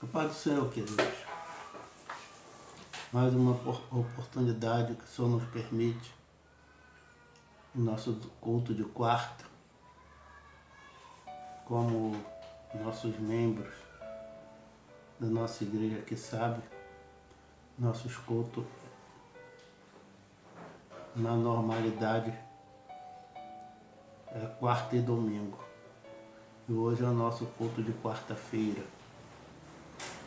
A paz do Senhor, queridos. Mais uma oportunidade que o Senhor nos permite, o nosso culto de quarta, como nossos membros da nossa igreja que sabem, nossos cultos na normalidade é quarta e domingo. E hoje é o nosso culto de quarta-feira.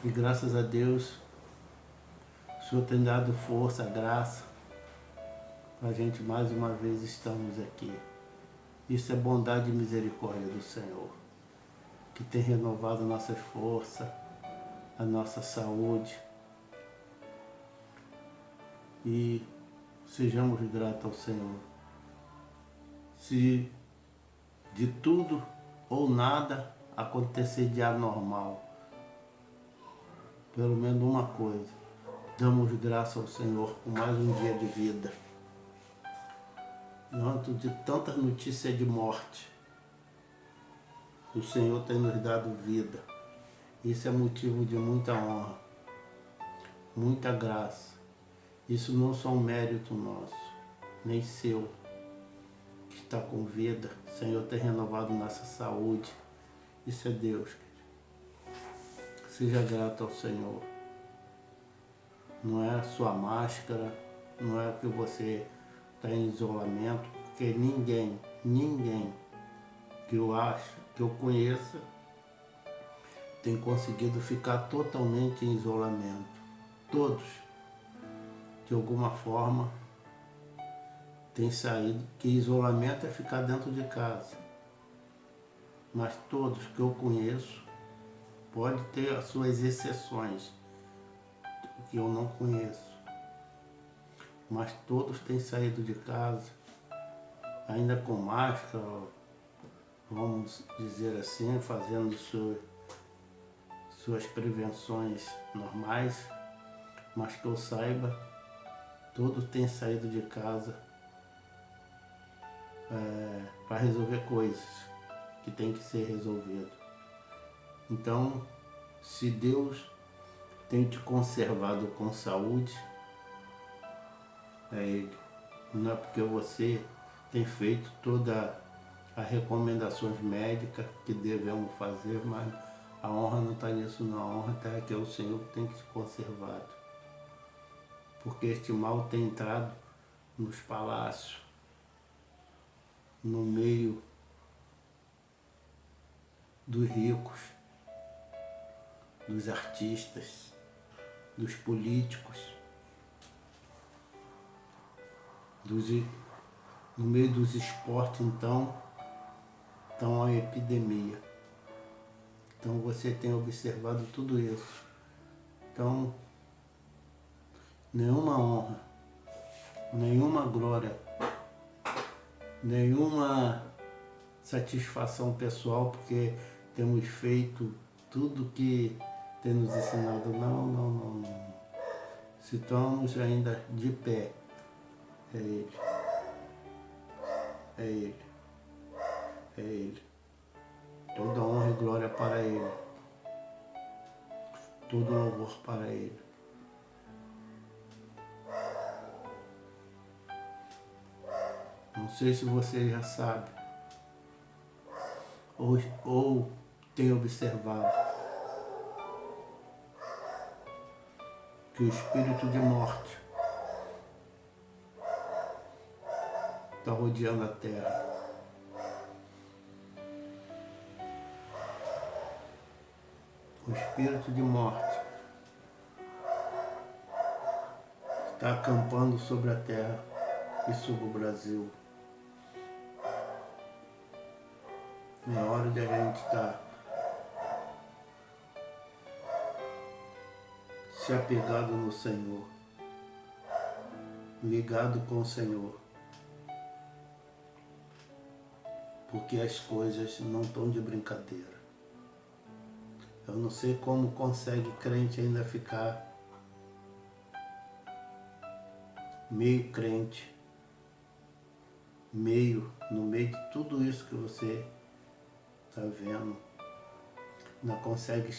E graças a Deus, o Senhor tem dado força, graça, para a gente mais uma vez estamos aqui. Isso é bondade e misericórdia do Senhor, que tem renovado nossas forças, a nossa saúde. E sejamos gratos ao Senhor. Se de tudo ou nada acontecer de anormal, pelo menos uma coisa, damos graças ao Senhor por mais um dia de vida. Diante de tantas notícias de morte, o Senhor tem nos dado vida. Isso é motivo de muita honra, muita graça. Isso não é um mérito nosso, nem seu, que está com vida. O Senhor tem renovado nossa saúde. Isso é Deus. Seja grato ao Senhor. Não é a sua máscara, não é que você está em isolamento, porque ninguém que eu acho, que eu conheça, tem conseguido ficar totalmente em isolamento. Todos, de alguma forma, têm saído, que isolamento é ficar dentro de casa. Mas todos que eu conheço, pode ter as suas exceções, que eu não conheço. Mas todos têm saído de casa, ainda com máscara, vamos dizer assim, fazendo suas prevenções normais, mas que eu saiba, todos têm saído de casa para resolver coisas que tem que ser resolvido. Então, se Deus tem te conservado com saúde, é Ele. Não é porque você tem feito todas as recomendações médicas que devemos fazer, mas a honra não está nisso não. A honra está que é o Senhor que tem que te conservado. Porque este mal tem entrado nos palácios, no meio dos ricos, dos artistas, dos políticos, no meio dos esportes, então a epidemia. Então você tem observado tudo isso. Então, nenhuma honra, nenhuma glória, nenhuma satisfação pessoal, porque temos feito tudo que tem nos ensinado. Não. Se estamos ainda de pé, é Ele. É Ele. É Ele. Toda honra e glória para Ele. Todo louvor para Ele. Não sei se você já sabe ou tem observado que o espírito de morte está rodeando a terra. O espírito de morte está acampando sobre a terra e sobre o Brasil. É hora de a gente estar se apegado no Senhor, ligado com o Senhor, porque as coisas não estão de brincadeira. Eu não sei como consegue crente ainda ficar meio crente, no meio de tudo isso que você está vendo, não consegue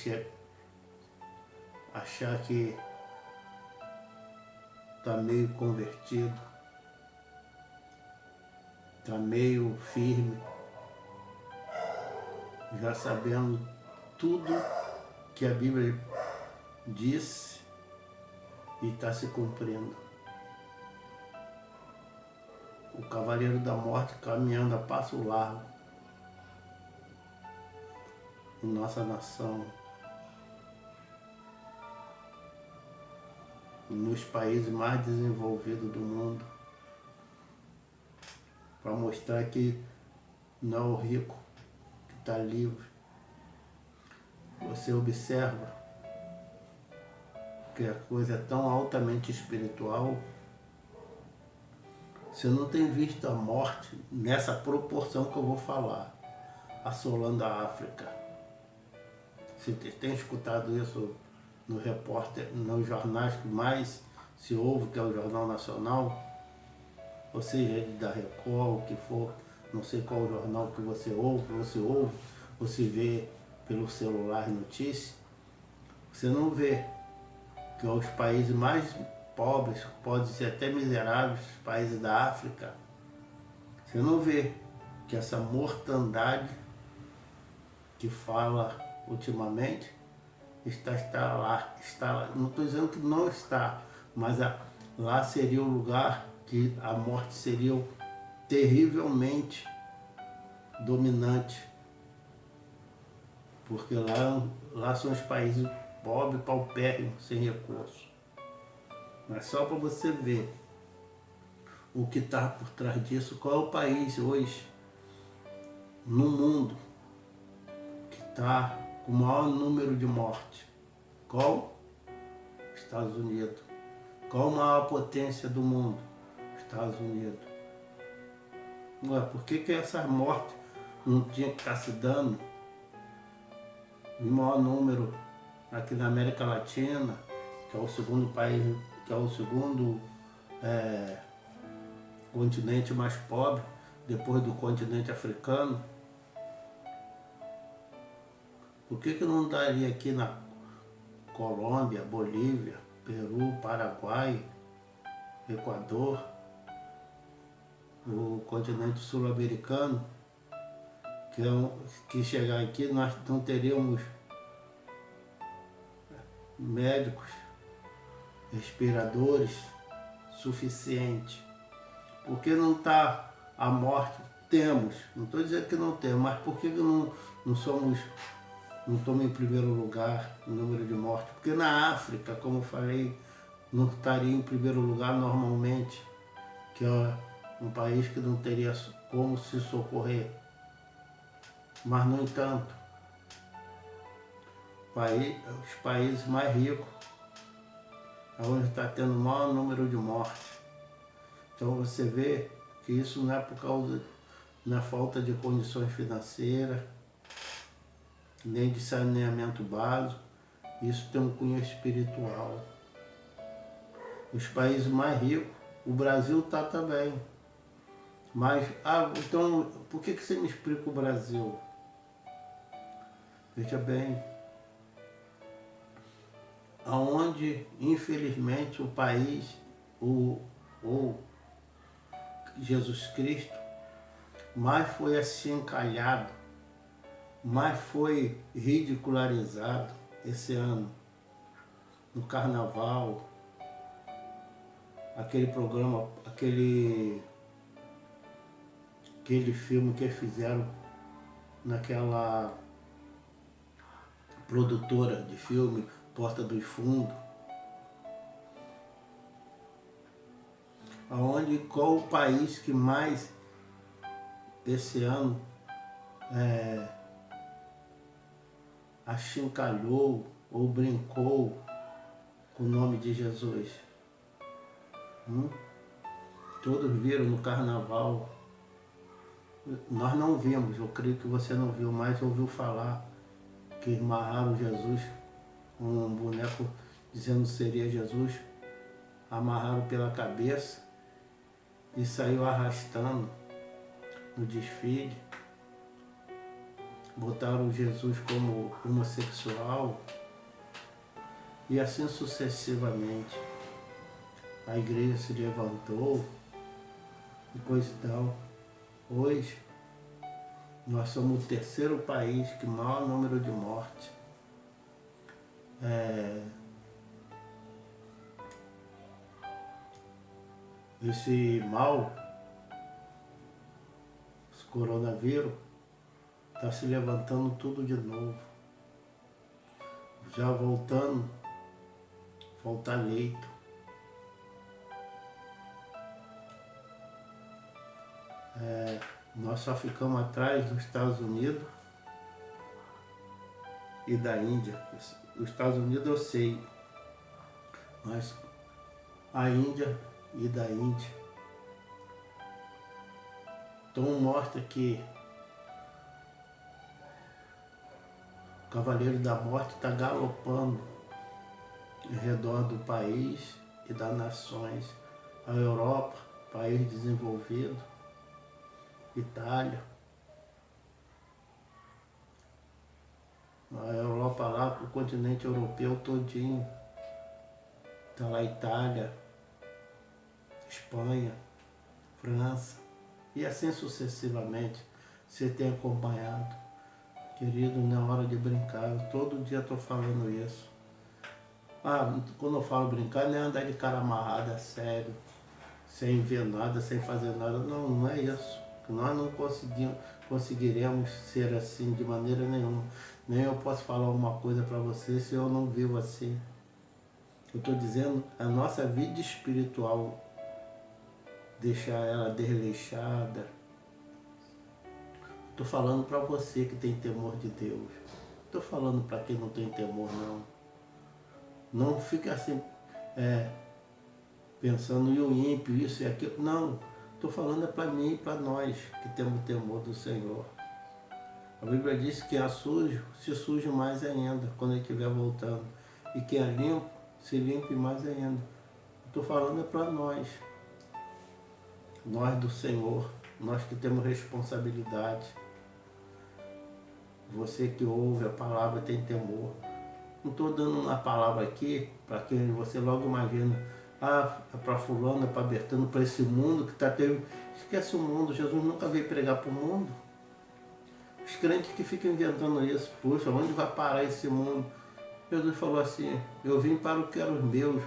achar que está meio convertido, está meio firme, já sabendo tudo que a Bíblia disse e está se cumprindo. O cavaleiro da morte caminhando a passo largo em nossa nação, nos países mais desenvolvidos do mundo, para mostrar que não é o rico que está livre. Você observa que a coisa é tão altamente espiritual. Você não tem visto a morte nessa proporção que eu vou falar, assolando a África. Você tem escutado isso no repórter, nos jornais que mais se ouve, que é o Jornal Nacional, ou seja, da Record, o que for, não sei qual o jornal que você ouve, ou se vê pelo celular notícia, você não vê que os países mais pobres, podem ser até miseráveis, os países da África, você não vê que essa mortandade que fala ultimamente está lá. Não estou dizendo que não está, mas lá seria o lugar que a morte seria terrivelmente dominante, porque lá são os países pobres, paupérrimos, sem recursos. Mas só para você ver o que está por trás disso, qual é o país hoje no mundo que está com o maior número de mortes. Qual? Estados Unidos. Qual a maior potência do mundo? Estados Unidos. Ué, por que essas mortes não tinham que estar se dando em maior número aqui na América Latina, que é o segundo país, que é o segundo continente mais pobre, depois do continente africano? Por que não daria aqui na Colômbia, Bolívia, Peru, Paraguai, Equador, o continente sul-americano, que chegar aqui nós não teríamos médicos, respiradores suficientes? Por que não está a morte? Temos, não estou dizendo que não temos, mas por que não estamos em primeiro lugar no número de mortes? Porque na África, como eu falei, não estaria em primeiro lugar normalmente, que é um país que não teria como se socorrer. Mas, no entanto, os países mais ricos é onde está tendo o maior número de mortes. Então você vê que isso não é por causa da falta de condições financeiras, nem de saneamento básico, isso tem um cunho espiritual. Os países mais ricos, o Brasil está também. Mas, então, por que você me explica o Brasil? Veja bem, aonde, infelizmente, o país, ou Jesus Cristo, mais foi achincalhado, mais foi ridicularizado esse ano, no carnaval, aquele programa, aquele filme que fizeram naquela produtora de filme, Porta dos Fundos, qual o país que mais esse ano achincalhou ou brincou com o nome de Jesus? Todos viram no carnaval. Nós não vimos, eu creio que você não viu, mas ouviu falar que amarraram Jesus, um boneco dizendo que seria Jesus, amarraram pela cabeça e saiu arrastando no desfile. Botaram Jesus como homossexual, E assim sucessivamente. A igreja se levantou e coisa e tal. Hoje, nós somos o terceiro país que maior número de mortes. Esse mal, esse coronavírus, está se levantando tudo de novo. Já voltando, faltar leito. Nós só ficamos atrás dos Estados Unidos e da Índia. Os Estados Unidos eu sei, mas a Índia e da Índia. Então mostra que o Cavaleiro da Morte está galopando em redor do país e das nações. A Europa, país desenvolvido, Itália. A Europa lá, o continente europeu todinho. Está lá Itália, Espanha, França. E assim sucessivamente. Você tem acompanhado. Querido, não é hora de brincar. Eu, todo dia estou falando isso. Quando eu falo brincar, não é andar de cara amarrada, sério. Sem ver nada, sem fazer nada. Não, não é isso. Nós não conseguiremos ser assim de maneira nenhuma. Nem eu posso falar uma coisa para você se eu não vivo assim. Eu estou dizendo a nossa vida espiritual, deixar ela desleixada. Estou falando para você que tem temor de Deus. Estou falando para quem não tem temor, não. Não fica assim, pensando em um ímpio, isso e aquilo. Não, estou falando para mim e para nós que temos temor do Senhor. A Bíblia diz que quem é sujo, se suje mais ainda, quando ele estiver voltando. E quem é limpo, se limpe mais ainda. Estou falando para nós do Senhor, nós que temos responsabilidade. Você que ouve a palavra tem temor. Não estou dando uma palavra aqui para que você logo imagina, é para fulano, é para Bertano, para esse mundo que está tendo. Esquece o mundo, Jesus nunca veio pregar para o mundo. Os crentes que ficam inventando isso, poxa, onde vai parar esse mundo? Jesus falou assim, eu vim para o que eram os meus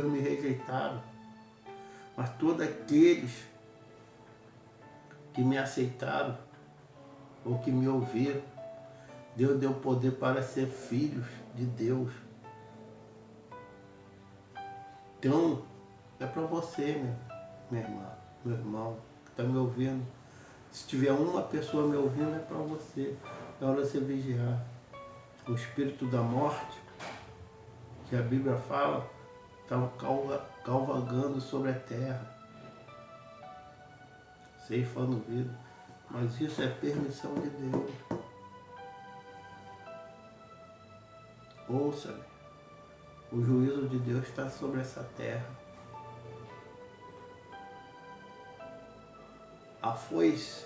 me rejeitaram, mas todos aqueles que me aceitaram ou que me ouviram, Deus deu poder para ser filhos de Deus. Então, é para você, minha irmã, meu irmão, que está me ouvindo. Se tiver uma pessoa me ouvindo, é para você. É hora de você vigiar. O espírito da morte, que a Bíblia fala, estava cavalgando sobre a terra, ceifando vida. Mas isso é permissão de Deus. Ouça-me, o juízo de Deus está sobre essa terra. A foice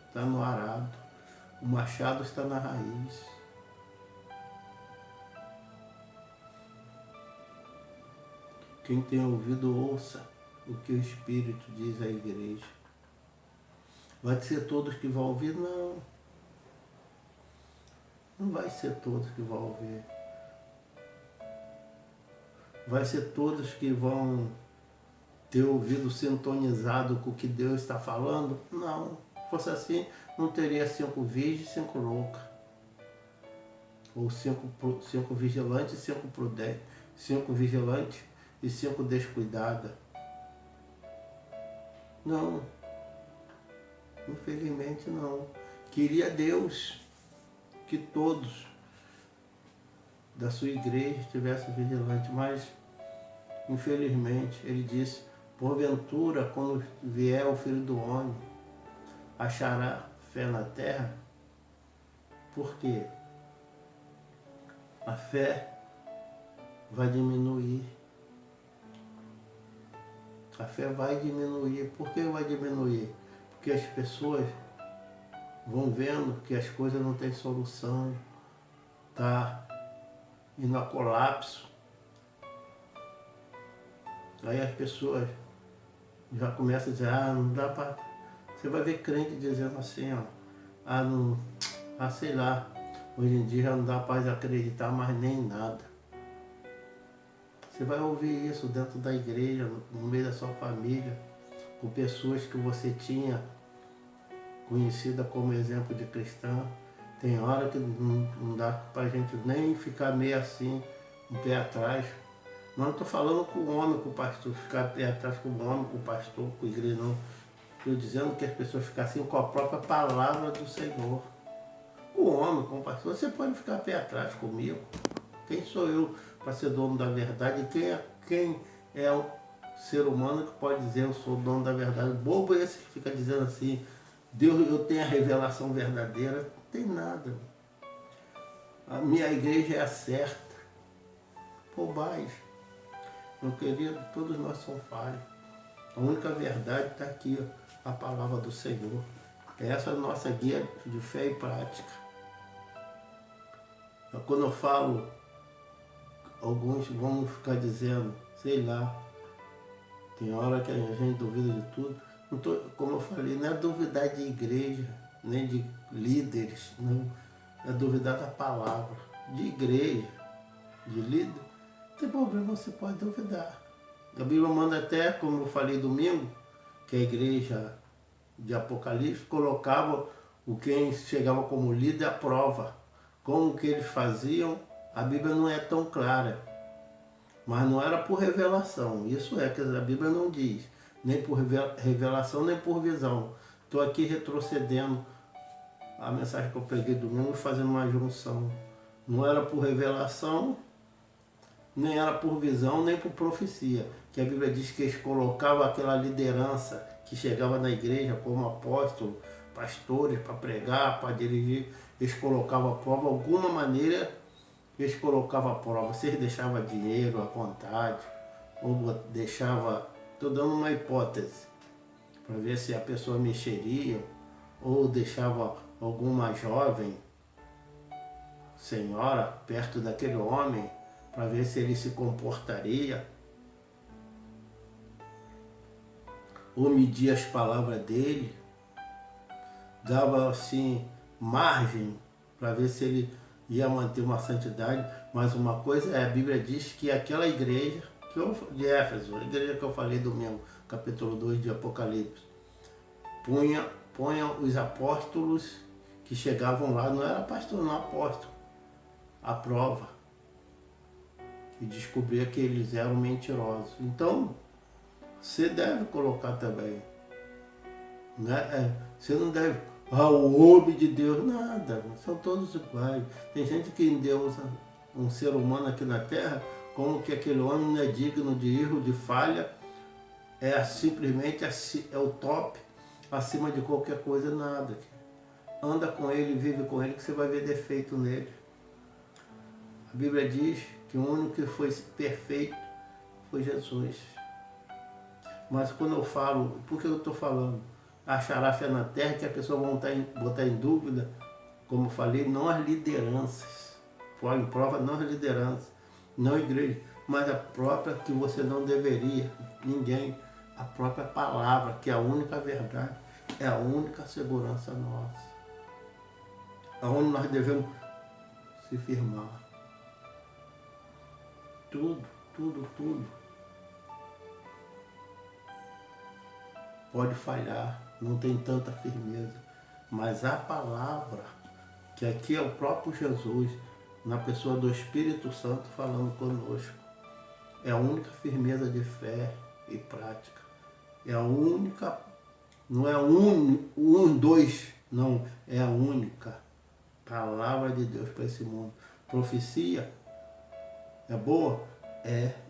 está no arado, o machado está na raiz. Quem tem ouvido, ouça o que o Espírito diz à igreja. Vai ser todos que vão ouvir? Não. Não vai ser todos que vão ouvir. Vai ser todos que vão ter ouvido sintonizado com o que Deus está falando? Não. Se fosse assim, não teria 5 virgens e 5 loucas. Ou 5 vigilantes e 5 prudentes. 5 vigilantes e 5 descuidadas. Não. Infelizmente não. Queria Deus que todos da sua igreja estivessem vigilantes, mas infelizmente ele disse, porventura quando vier o Filho do Homem, achará fé na terra? Por quê? A fé vai diminuir. A fé vai diminuir. Por que vai diminuir? Porque as pessoas vão vendo que as coisas não têm solução, tá indo a colapso. Aí as pessoas já começam a dizer, não dá para... Você vai ver crente dizendo assim, não, sei lá, hoje em dia já não dá para acreditar mais nem em nada. Você vai ouvir isso dentro da igreja, no meio da sua família, com pessoas que você tinha conhecida como exemplo de cristã. Tem hora que não dá pra gente nem ficar meio assim, um pé atrás. Mas não estou falando com o homem, com o pastor, ficar pé atrás com o homem, com o pastor, com a igreja, não. Estou dizendo que as pessoas ficassem com a própria palavra do Senhor. O homem, com o pastor, você pode ficar pé atrás comigo. Quem sou eu para ser dono da verdade? Quem é o ser humano que pode dizer eu sou dono da verdade? O bobo é esse que fica dizendo assim, Deus, eu tenho a revelação verdadeira. Não tem nada. A minha igreja é a certa. Bobagem. Meu querido, todos nós somos falhos. A única verdade está aqui, a palavra do Senhor. Essa é a nossa guia de fé e prática. Quando eu falo, alguns vão ficar dizendo, sei lá, tem hora que a gente duvida de tudo. Não tô, como eu falei, não é duvidar de igreja, nem de líderes, não. É duvidar da palavra. De igreja, de líder, não tem problema, você pode duvidar. A Bíblia manda até, como eu falei domingo, que a igreja de Apocalipse colocava o quem chegava como líder à prova. Como que eles faziam, a Bíblia não é tão clara. Mas não era por revelação. Isso é que a Bíblia não diz. Nem por revelação, nem por visão. Estou aqui retrocedendo a mensagem que eu preguei domingo e fazendo uma junção. Não era por revelação, nem era por visão, nem por profecia. Que a Bíblia diz que eles colocavam aquela liderança que chegava na igreja como apóstolo, pastores, para pregar, para dirigir. Eles colocavam a prova, de alguma maneira, eles colocavam a prova. Se eles deixavam dinheiro à vontade, ou deixava, estou dando uma hipótese, para ver se a pessoa mexeria, ou deixava alguma jovem senhora perto daquele homem, para ver se ele se comportaria, ou media as palavras dele, dava assim margem para ver se ele ia manter uma santidade. Mas uma coisa é, a Bíblia diz que aquela igreja de Éfeso, a igreja que eu falei domingo, capítulo 2 de Apocalipse, punha os apóstolos que chegavam lá, não era pastor, não apóstolo, à prova, e descobria que eles eram mentirosos. Então, você deve colocar também, né? Você não deve, o homem de Deus, nada, são todos iguais. Tem gente que endeusa um ser humano aqui na terra como que aquele homem não é digno de erro, de falha, simplesmente é o top, acima de qualquer coisa, nada. Anda com ele, vive com ele, que você vai ver defeito nele. A Bíblia diz que o único que foi perfeito foi Jesus. Mas quando eu falo, por que eu estou falando? Achará fé na terra, que a pessoa vai botar em dúvida, como eu falei, não as lideranças. Põe em prova não as lideranças, não a igreja, mas a própria que você não deveria, ninguém, a própria palavra, que é a única verdade, é a única segurança nossa. Aonde nós devemos se firmar. Tudo pode falhar, não tem tanta firmeza, mas a palavra, que aqui é o próprio Jesus, na pessoa do Espírito Santo falando conosco, é a única firmeza de fé e prática. É a única, não é dois, não, é a única palavra de Deus para esse mundo. Profecia é boa?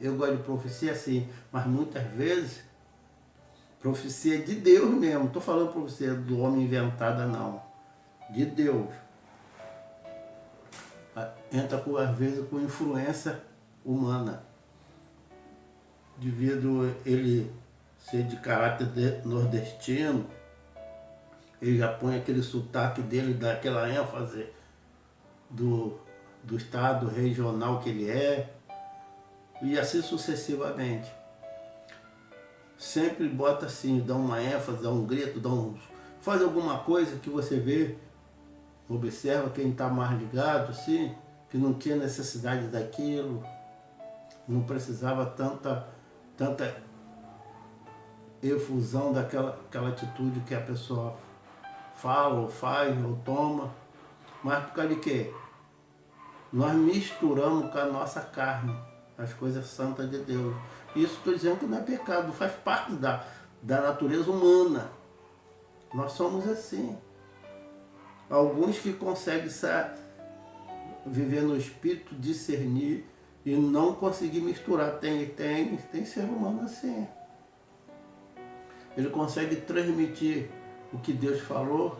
Eu gosto de profecia sim, mas muitas vezes profecia de Deus mesmo, não estou falando profecia do homem inventada não, de Deus. Entra às vezes com influência humana, devido ele ser de caráter nordestino, ele já põe aquele sotaque dele, dá aquela ênfase do estado regional que ele é, e assim sucessivamente. Sempre bota assim, dá uma ênfase, dá um grito, faz alguma coisa que você vê, observa quem está mais ligado, assim, que não tinha necessidade daquilo, não precisava tanta efusão aquela atitude que a pessoa fala, ou faz, ou toma. Mas por causa de quê? Nós misturamos com a nossa carne as coisas santas de Deus. Isso estou dizendo que não é pecado, faz parte da natureza humana. Nós somos assim. Alguns que conseguem viver no espírito, discernir e não conseguir misturar. Tem ser humano assim. Ele consegue transmitir o que Deus falou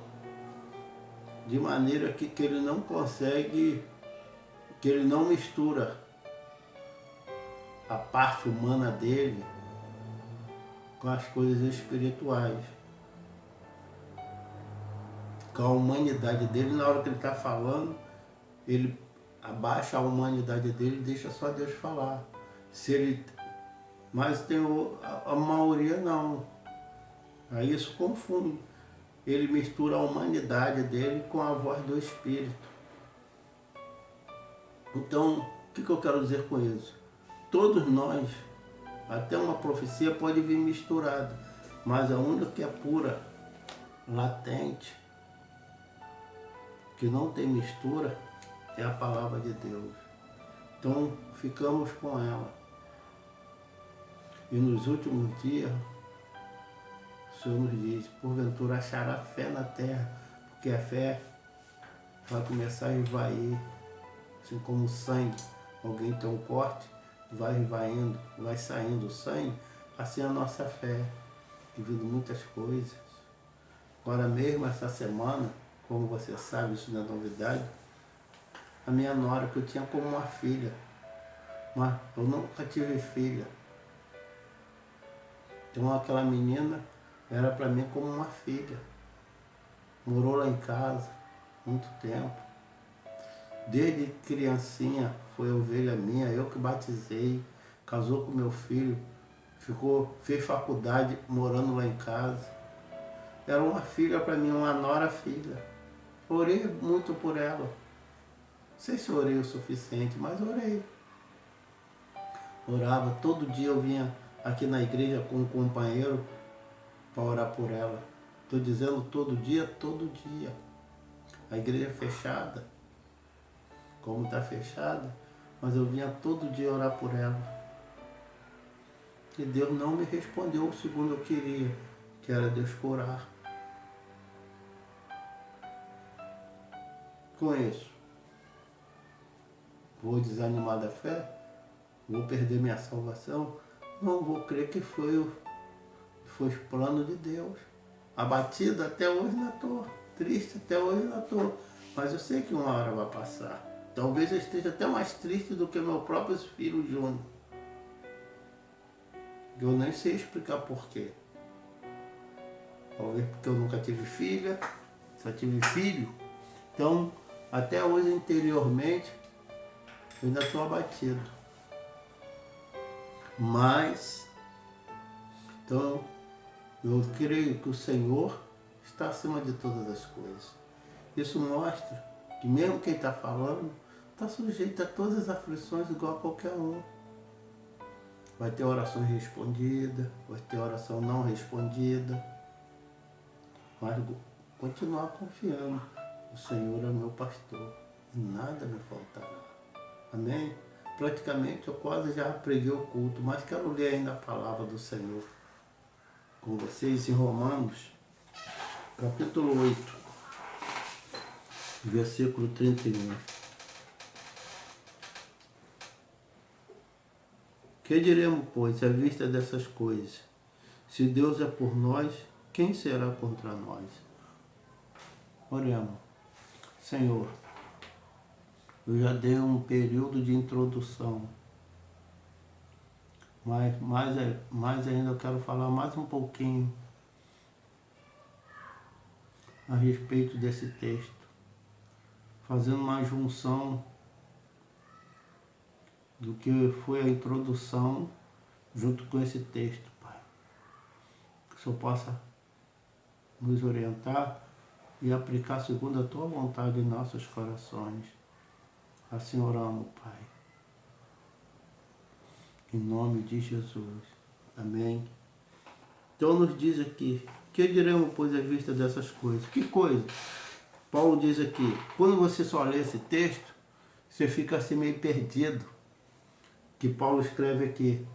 de maneira que ele não consegue, que ele não mistura a parte humana dele com as coisas espirituais. Com a humanidade dele, na hora que ele está falando, ele abaixa a humanidade dele e deixa só Deus falar. Mas tem a maioria não. Aí isso confunde. Ele mistura a humanidade dele com a voz do Espírito. Então, o que eu quero dizer com isso? Todos nós, até uma profecia pode vir misturada, mas a única que é pura, latente, que não tem mistura, é a palavra de Deus. Então, ficamos com ela. E nos últimos dias, o Senhor nos diz, porventura achará fé na terra, porque a fé vai começar a esvair, assim como o sangue. Alguém tem um corte, vai esvaindo, vai saindo o sangue, assim a nossa fé, devido muitas coisas. Agora mesmo essa semana, como você sabe, isso não é novidade, a minha nora, que eu tinha como uma filha, mas eu nunca tive filha. Então aquela menina era para mim como uma filha. Morou lá em casa muito tempo. Desde criancinha foi ovelha minha, eu que batizei, casou com meu filho, fez faculdade morando lá em casa. Era uma filha para mim, uma nora filha. Orei muito por ela. Não sei se orei o suficiente, mas orei. Orava, todo dia eu vinha aqui na igreja com um companheiro para orar por ela. Estou dizendo todo dia, todo dia. A igreja é fechada, como está fechada, mas eu vinha todo dia orar por ela. E Deus não me respondeu segundo eu queria, que era Deus curar. Com isso, vou desanimar da fé? Vou perder minha salvação? Não, vou crer que foi o plano de Deus. Abatido até hoje não estou, triste até hoje não estou, mas eu sei que uma hora vai passar. Talvez eu esteja até mais triste do que meu próprio filho Júnior. Eu nem sei explicar porquê. Talvez porque eu nunca tive filha, só tive filho. Então, até hoje interiormente, eu ainda estou abatido. Mas, então, eu creio que o Senhor está acima de todas as coisas. Isso mostra que mesmo quem está falando está sujeito a todas as aflições igual a qualquer um. Vai ter oração respondida, vai ter oração não respondida, mas continuar confiando. O Senhor é meu pastor e nada me faltará. Amém? Praticamente eu quase já preguei o culto, mas quero ler ainda a palavra do Senhor com vocês em Romanos, capítulo 8, versículo 31. Que diremos, pois, à vista dessas coisas? Se Deus é por nós, quem será contra nós? Oremos. Senhor, eu já dei um período de introdução, mas mais ainda eu quero falar mais um pouquinho a respeito desse texto, fazendo uma junção do que foi a introdução junto com esse texto, Pai. Que o Senhor possa nos orientar e aplicar segundo a Tua vontade em nossos corações. Assim oramos, Pai. Em nome de Jesus. Amém. Então nos diz aqui, que diremos, pois, à vista dessas coisas? Que coisa? Paulo diz aqui, quando você só lê esse texto, você fica assim meio perdido. Que Paulo escreve aqui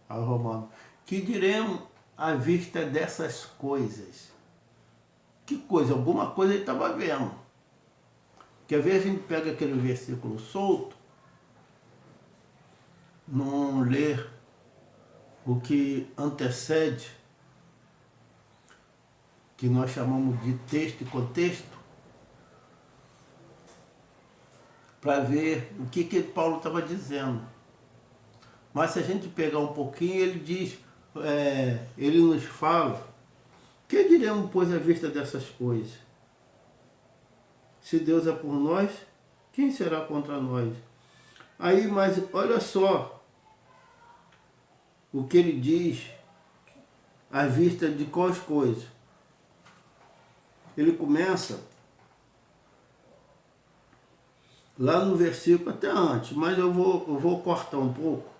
aos Romanos. Que diremos à vista dessas coisas? Que coisa? Alguma coisa ele estava vendo. Porque às vezes a gente pega aquele versículo solto, não lê o que antecede, que nós chamamos de texto e contexto, para ver o que Paulo estava dizendo. Mas se a gente pegar um pouquinho, ele diz, ele nos fala, que diremos, pois, à vista dessas coisas? Se Deus é por nós, quem será contra nós? Aí, mas olha só o que ele diz à vista de quais coisas. Ele começa lá no versículo, até antes, mas eu vou cortar um pouco.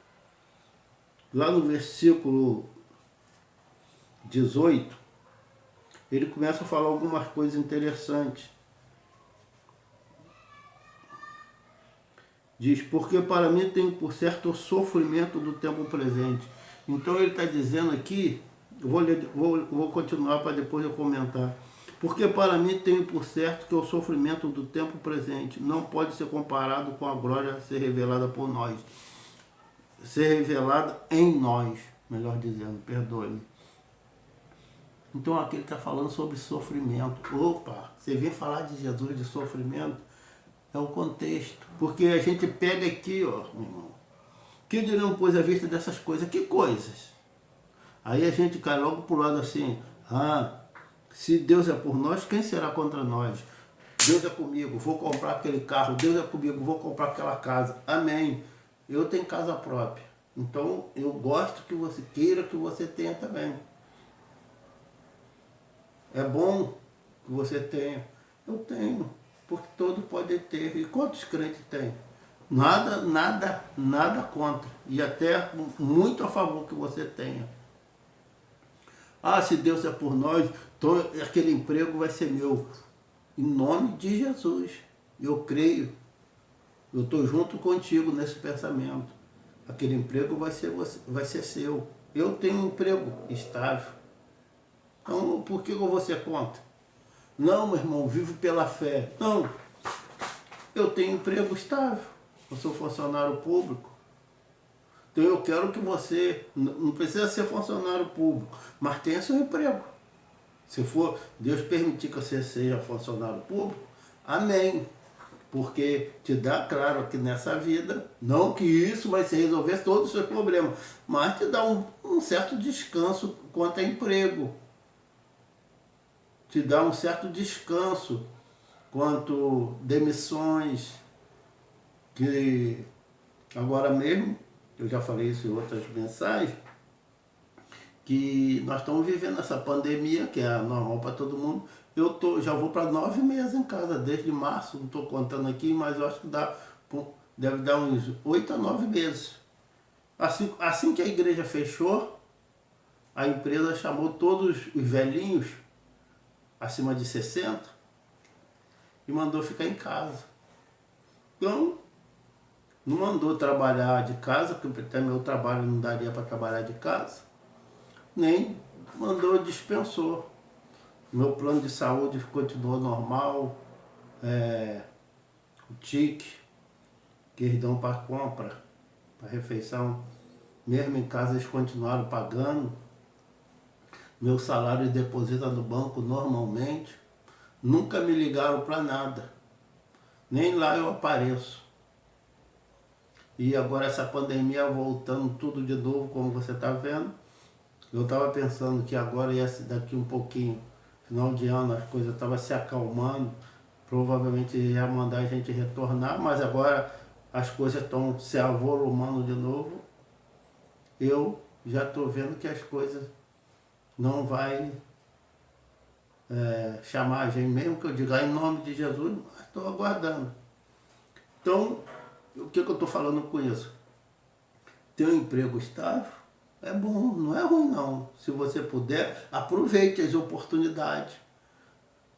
Lá no versículo 18, ele começa a falar algumas coisas interessantes. Diz, porque para mim tem por certo o sofrimento do tempo presente. Então ele está dizendo aqui, vou continuar para depois eu comentar. Porque para mim tem por certo que o sofrimento do tempo presente não pode ser comparado com a glória a ser revelada por nós. Ser revelada em nós, melhor dizendo, perdoe-me. Então aqui ele está falando sobre sofrimento. Opa, você vem falar de Jesus, de sofrimento, é o contexto. Porque a gente pega aqui, ó, meu irmão. Que dirão, pois, à vista dessas coisas? Que coisas? Aí a gente cai logo pro lado assim, se Deus é por nós, quem será contra nós? Deus é comigo, vou comprar aquele carro. Deus é comigo, vou comprar aquela casa. Amém. Eu tenho casa própria. Então eu gosto que você queira que você tenha também. É bom que você tenha. Eu tenho, porque todos podem ter. E quantos crentes tem? Nada contra. E até muito a favor que você tenha. Se Deus é por nós, então aquele emprego vai ser meu. Em nome de Jesus. Eu creio. Eu estou junto contigo nesse pensamento. Aquele emprego vai ser seu. Eu tenho um emprego estável. Então, por que eu vou ser contra? Não, meu irmão, vivo pela fé. Não, eu tenho emprego estável. Eu sou funcionário público. Então eu quero que você, não precisa ser funcionário público, mas tenha seu emprego. Se for Deus permitir que você seja funcionário público, amém. Porque te dá, claro, que nessa vida, não que isso vai se resolver todos os seus problemas, mas te dá um certo descanso quanto a emprego. Te dá um certo descanso quanto demissões, que agora mesmo, eu já falei isso em outras mensagens, que nós estamos vivendo essa pandemia, que é normal para todo mundo. Já vou para 9 meses em casa, desde março, não estou contando aqui, mas eu acho que deve dar uns 8 a 9 meses. Assim que a igreja fechou, a empresa chamou todos os velhinhos, acima de 60, e mandou ficar em casa. Então, não mandou trabalhar de casa, porque até meu trabalho não daria para trabalhar de casa, nem dispensou. Meu plano de saúde continuou normal, o tique que eles dão para compra, para refeição, mesmo em casa eles continuaram pagando. Meu salário deposita no banco normalmente. Nunca me ligaram para nada. Nem lá eu apareço. E agora essa pandemia voltando tudo de novo, como você está vendo. Eu estava pensando que agora daqui um pouquinho, final de ano, as coisas estavam se acalmando. Provavelmente ia mandar a gente retornar, mas agora as coisas estão se avolumando de novo, eu já estou vendo que as coisas não vai chamar a gente, mesmo que eu diga em nome de Jesus, mas estou aguardando. Então, o que eu estou falando com isso? Ter um emprego estável é bom, não é ruim não. Se você puder, aproveite as oportunidades.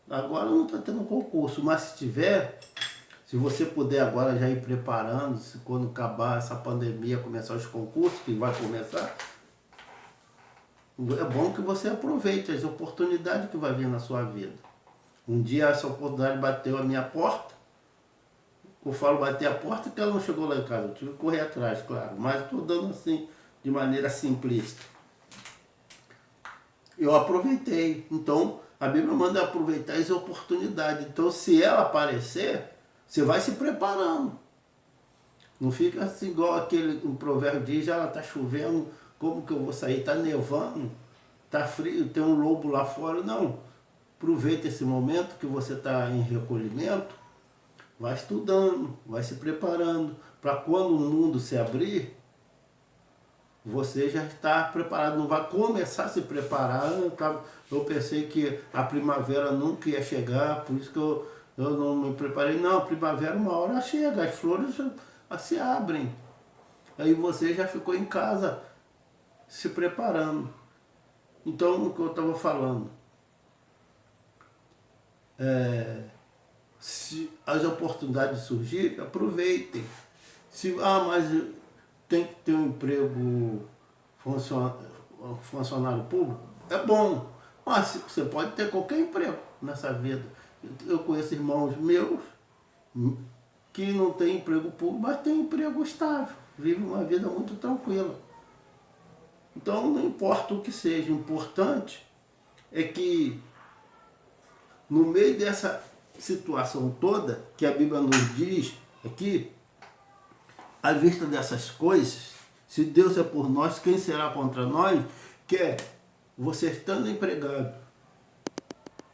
Agora não está tendo concurso, mas se tiver, se você puder agora já ir preparando, se quando acabar essa pandemia, começar os concursos, que vai começar, é bom que você aproveite as oportunidades que vai vir na sua vida. Um dia essa oportunidade bateu a minha porta. Eu falo bater a porta que ela não chegou lá em casa. Eu tive que correr atrás, claro. Mas estou dando assim, de maneira simplista. Eu aproveitei. Então, a Bíblia manda aproveitar as oportunidades. Então, se ela aparecer, você vai se preparando. Não fica assim igual aquele um provérbio diz, já está chovendo, como que eu vou sair? Está nevando, está frio, tem um lobo lá fora. Não. Aproveita esse momento que você está em recolhimento, vai estudando, vai se preparando, para quando o mundo se abrir, você já está preparado, não vai começar a se preparar. Eu pensei que a primavera nunca ia chegar, por isso que eu não me preparei. Não, a primavera uma hora chega, as flores se abrem. Aí você já ficou em casa se preparando. Então, o que eu estava falando, se as oportunidades surgirem, aproveitem. Mas tem que ter um emprego funcionário público, é bom. Mas você pode ter qualquer emprego nessa vida. Eu conheço irmãos meus que não têm emprego público, mas têm emprego estável. Vivem uma vida muito tranquila. Então não importa o que seja, o importante é que no meio dessa situação toda que a Bíblia nos diz aqui, à vista dessas coisas, se Deus é por nós, quem será contra nós? Que é você estando empregado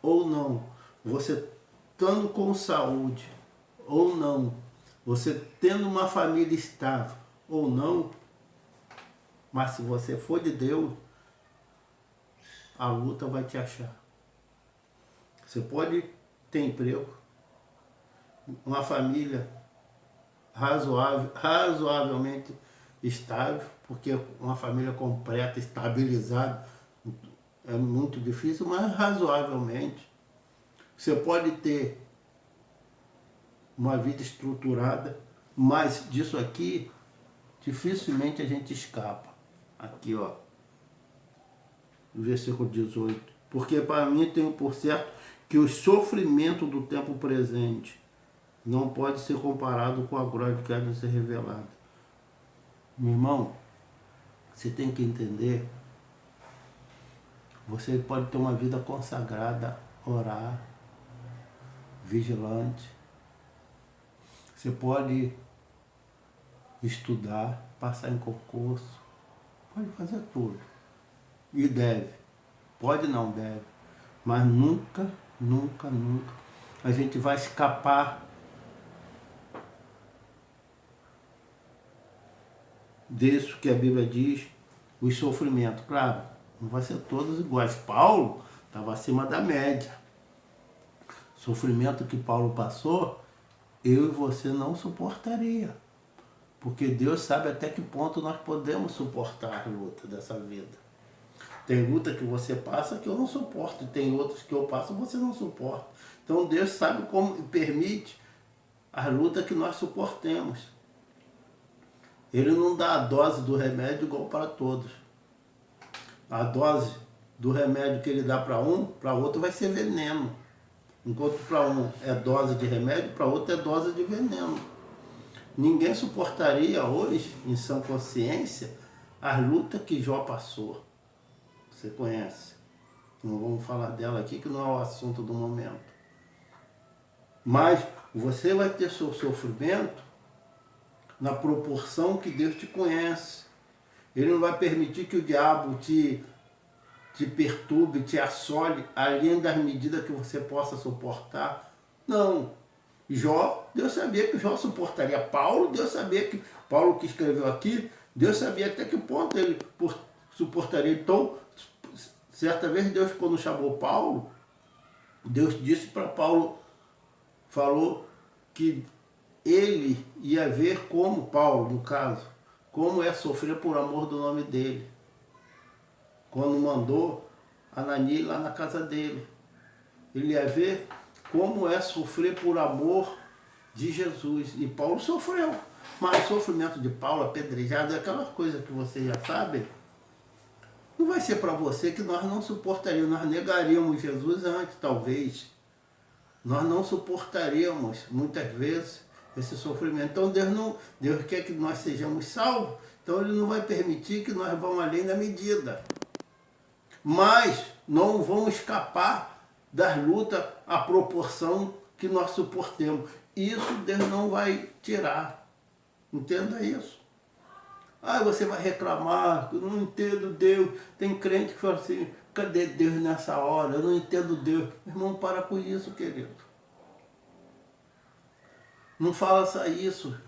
ou não, você estando com saúde ou não, você tendo uma família estável ou não, mas se você for de Deus, a luta vai te achar. Você pode ter emprego, uma família razoavelmente estável, porque uma família completa, estabilizada, é muito difícil, mas razoavelmente. Você pode ter uma vida estruturada, mas disso aqui, dificilmente a gente escapa. Aqui, ó, no versículo 18. Porque para mim tenho por certo que o sofrimento do tempo presente não pode ser comparado com a glória que há de ser revelada. Meu irmão, você tem que entender, você pode ter uma vida consagrada, orar, vigilante. Você pode estudar, passar em concurso, pode fazer tudo. E deve. Pode não deve. Mas nunca, nunca, nunca a gente vai escapar disso que a Bíblia diz, os sofrimentos. Claro, não vai ser todos iguais. Paulo estava acima da média. O sofrimento que Paulo passou, eu e você não suportaria. Porque Deus sabe até que ponto nós podemos suportar a luta dessa vida. Tem luta que você passa que eu não suporto, e tem outras que eu passo que você não suporta. Então Deus sabe como permite a luta que nós suportemos. Ele não dá a dose do remédio igual para todos. A dose do remédio que ele dá para outro vai ser veneno. Enquanto para um é dose de remédio, para outro é dose de veneno. Ninguém suportaria hoje, em sã consciência, a luta que Jó passou. Você conhece. Não vamos falar dela aqui, que não é o assunto do momento. Mas você vai ter seu sofrimento na proporção que Deus te conhece. Ele não vai permitir que o diabo te perturbe, te assole, além das medidas que você possa suportar. Não. Jó, Deus sabia que Jó suportaria. Paulo, Deus sabia que Paulo que escreveu aqui, Deus sabia até que ponto ele suportaria. Então, certa vez Deus, quando chamou Paulo, Deus disse para Paulo, falou que ele ia ver como Paulo, no caso, como é sofrer por amor do nome dele. Quando mandou Ananias lá na casa dele. Ele ia ver como é sofrer por amor de Jesus. E Paulo sofreu. Mas o sofrimento de Paulo, apedrejado, é aquela coisa que você já sabe. Não vai ser para você que nós não suportaríamos, nós negaríamos Jesus antes, talvez. Nós não suportaríamos, muitas vezes, esse sofrimento. Então Deus quer que nós sejamos salvos, então Ele não vai permitir que nós vamos além da medida. Mas não vamos escapar das lutas à proporção que nós suportemos. Isso Deus não vai tirar. Entenda isso. Você vai reclamar, eu não entendo Deus. Tem crente que fala assim, cadê Deus nessa hora? Eu não entendo Deus. Irmão, para com isso, querido. Não faça isso.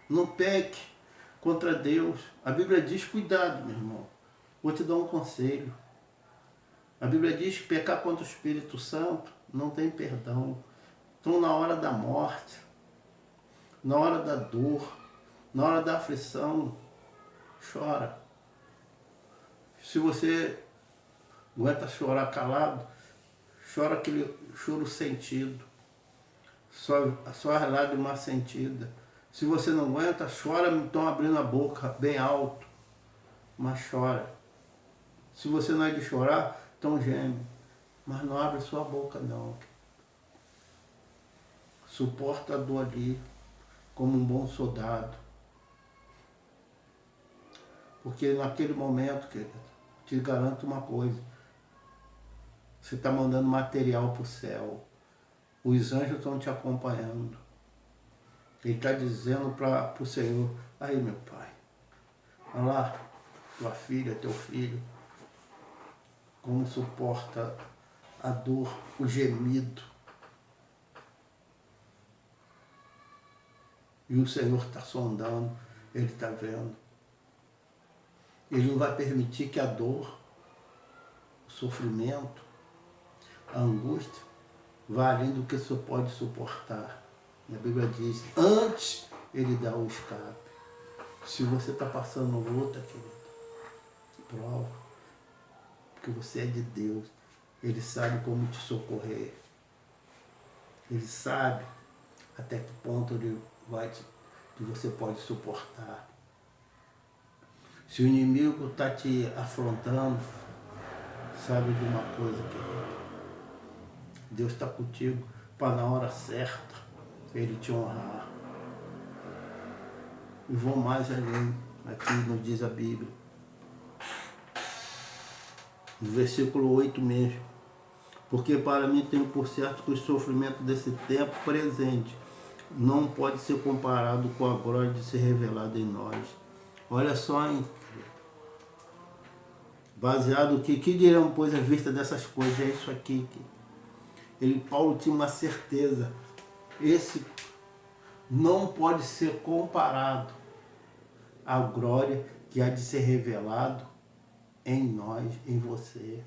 Não peque contra Deus. A Bíblia diz, cuidado, meu irmão. Vou te dar um conselho. A Bíblia diz que pecar contra o Espírito Santo não tem perdão. Então, na hora da morte, na hora da dor, na hora da aflição, chora. Se você aguenta chorar calado, chora aquele choro sentido, só lágrima sentida. Se você não aguenta, chora então abrindo a boca bem alto, mas chora. Se você não é de chorar, então geme, mas não abre sua boca não. Suporta a dor ali como um bom soldado. Porque naquele momento, querido, te garanto uma coisa. Você está mandando material para o céu. Os anjos estão te acompanhando. Ele está dizendo para o Senhor, aí meu pai, olha lá, tua filha, teu filho, como suporta a dor, o gemido. E o Senhor está sondando, Ele está vendo. Ele não vai permitir que a dor, o sofrimento, a angústia, vá além do que você pode suportar. E a Bíblia diz, antes Ele dá o escape. Se você está passando luta, querido, prova. Porque você é de Deus. Ele sabe como te socorrer. Ele sabe até que ponto que você pode suportar. Se o inimigo está te afrontando, sabe de uma coisa, querido. Deus está contigo para na hora certa Ele te honrar. E vou mais além, aqui nos diz a Bíblia. No versículo 8 mesmo. Porque para mim tenho por certo que o sofrimento desse tempo presente não pode ser comparado com a glória de ser revelada em nós. Olha só, hein? Baseado que dirão, pois, à vista dessas coisas, é isso aqui. Paulo tinha uma certeza. Esse não pode ser comparado à glória que há de ser revelado em nós, em você.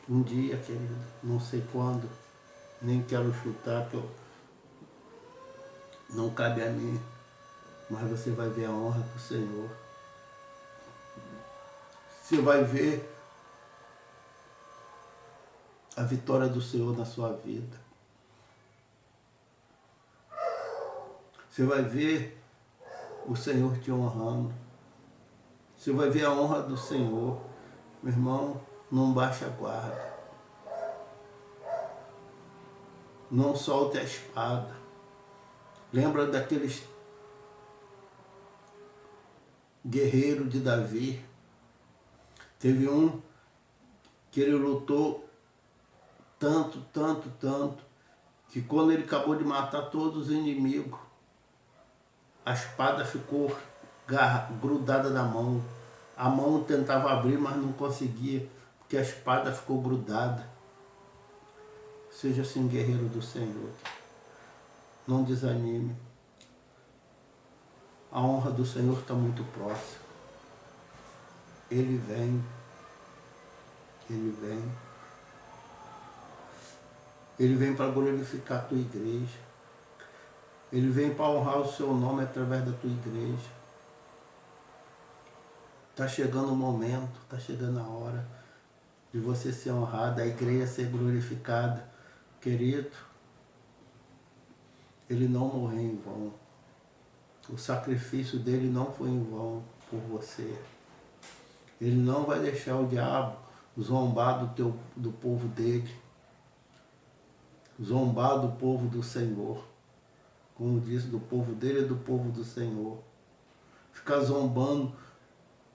Um dia, querido, não sei quando, nem quero chutar, que não cabe a mim, mas você vai ver a honra do Senhor. Você vai ver a vitória do Senhor na sua vida. Você vai ver o Senhor te honrando. Você vai ver a honra do Senhor. Meu irmão, não baixe a guarda. Não solte a espada. Lembra daqueles guerreiros de Davi? Teve um que ele lutou tanto, que quando ele acabou de matar todos os inimigos, a espada ficou grudada na mão. A mão tentava abrir, mas não conseguia, porque a espada ficou grudada. Seja assim guerreiro do Senhor. Não desanime. A honra do Senhor está muito próxima. Ele vem. Ele vem. Ele vem para glorificar a tua igreja. Ele vem para honrar o seu nome através da tua igreja. Está chegando o momento, está chegando a hora de você ser honrado, a igreja ser glorificada. Querido, ele não morreu em vão. O sacrifício dele não foi em vão por você. Ele não vai deixar o diabo zombar do povo dele. Zombar do povo do Senhor. Como disse, do povo dele e do povo do Senhor. Ficar zombando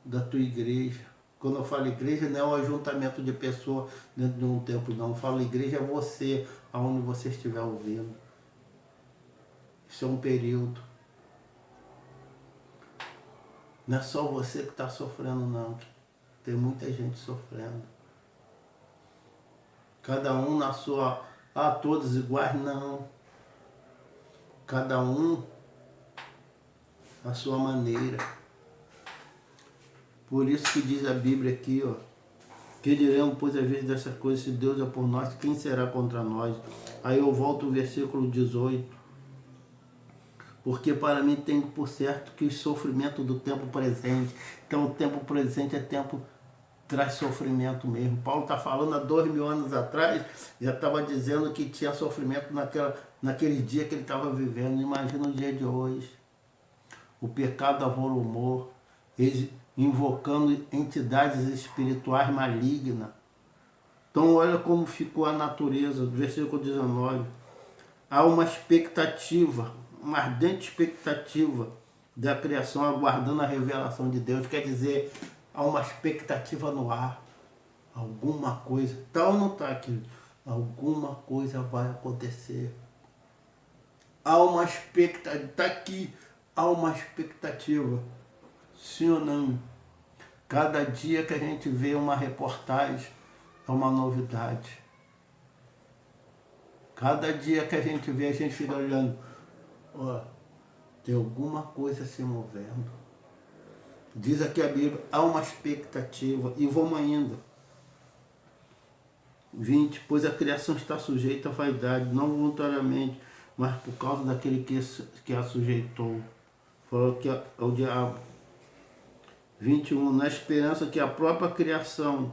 da tua igreja. Quando eu falo igreja, não é um ajuntamento de pessoas dentro de um templo, não. Eu falo igreja é você, aonde você estiver ouvindo. Isso é um período. Não é só você que está sofrendo, não. Tem muita gente sofrendo. Cada um na sua... todos iguais, não. Cada um à sua maneira. Por isso que diz a Bíblia aqui, ó. Que diremos, pois, às vezes dessas coisas, se Deus é por nós, quem será contra nós? Aí eu volto ao versículo 18. Porque para mim tem por certo que o sofrimento do tempo presente. Então o tempo presente é tempo, traz sofrimento mesmo. Paulo está falando há 2000 anos atrás, já estava dizendo que tinha sofrimento naquele dia que ele estava vivendo. Imagina o dia de hoje. O pecado avolumou, invocando entidades espirituais malignas. Então olha como ficou a natureza, do versículo 19. Há uma expectativa, uma ardente expectativa da criação aguardando a revelação de Deus. Quer dizer, há uma expectativa no ar. Alguma coisa, tá ou não tá aqui? Alguma coisa vai acontecer. Há uma expectativa, está aqui, há uma expectativa. Sim ou não? Cada dia que a gente vê uma reportagem é uma novidade. Cada dia que a gente vê, a gente fica olhando. Ó, tem alguma coisa se movendo. Diz aqui a Bíblia, há uma expectativa. E vamos ainda. 20. Pois a criação está sujeita à vaidade, não voluntariamente, mas por causa daquele que a sujeitou. Falou que é o diabo. 21. Na esperança que a própria criação,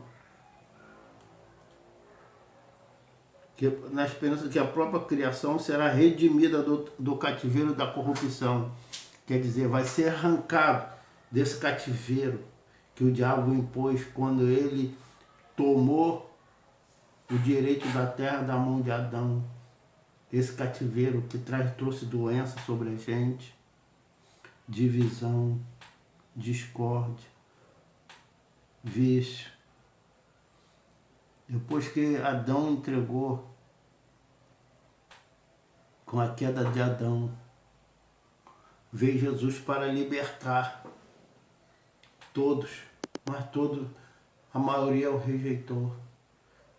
será redimida do cativeiro da corrupção. Quer dizer, vai ser arrancado desse cativeiro que o diabo impôs quando ele tomou o direito da terra da mão de Adão. Esse cativeiro que trouxe doença sobre a gente, divisão, discórdia, vício. Depois que Adão entregou, com a queda de Adão, veio Jesus para libertar todos, mas todos, a maioria o rejeitou.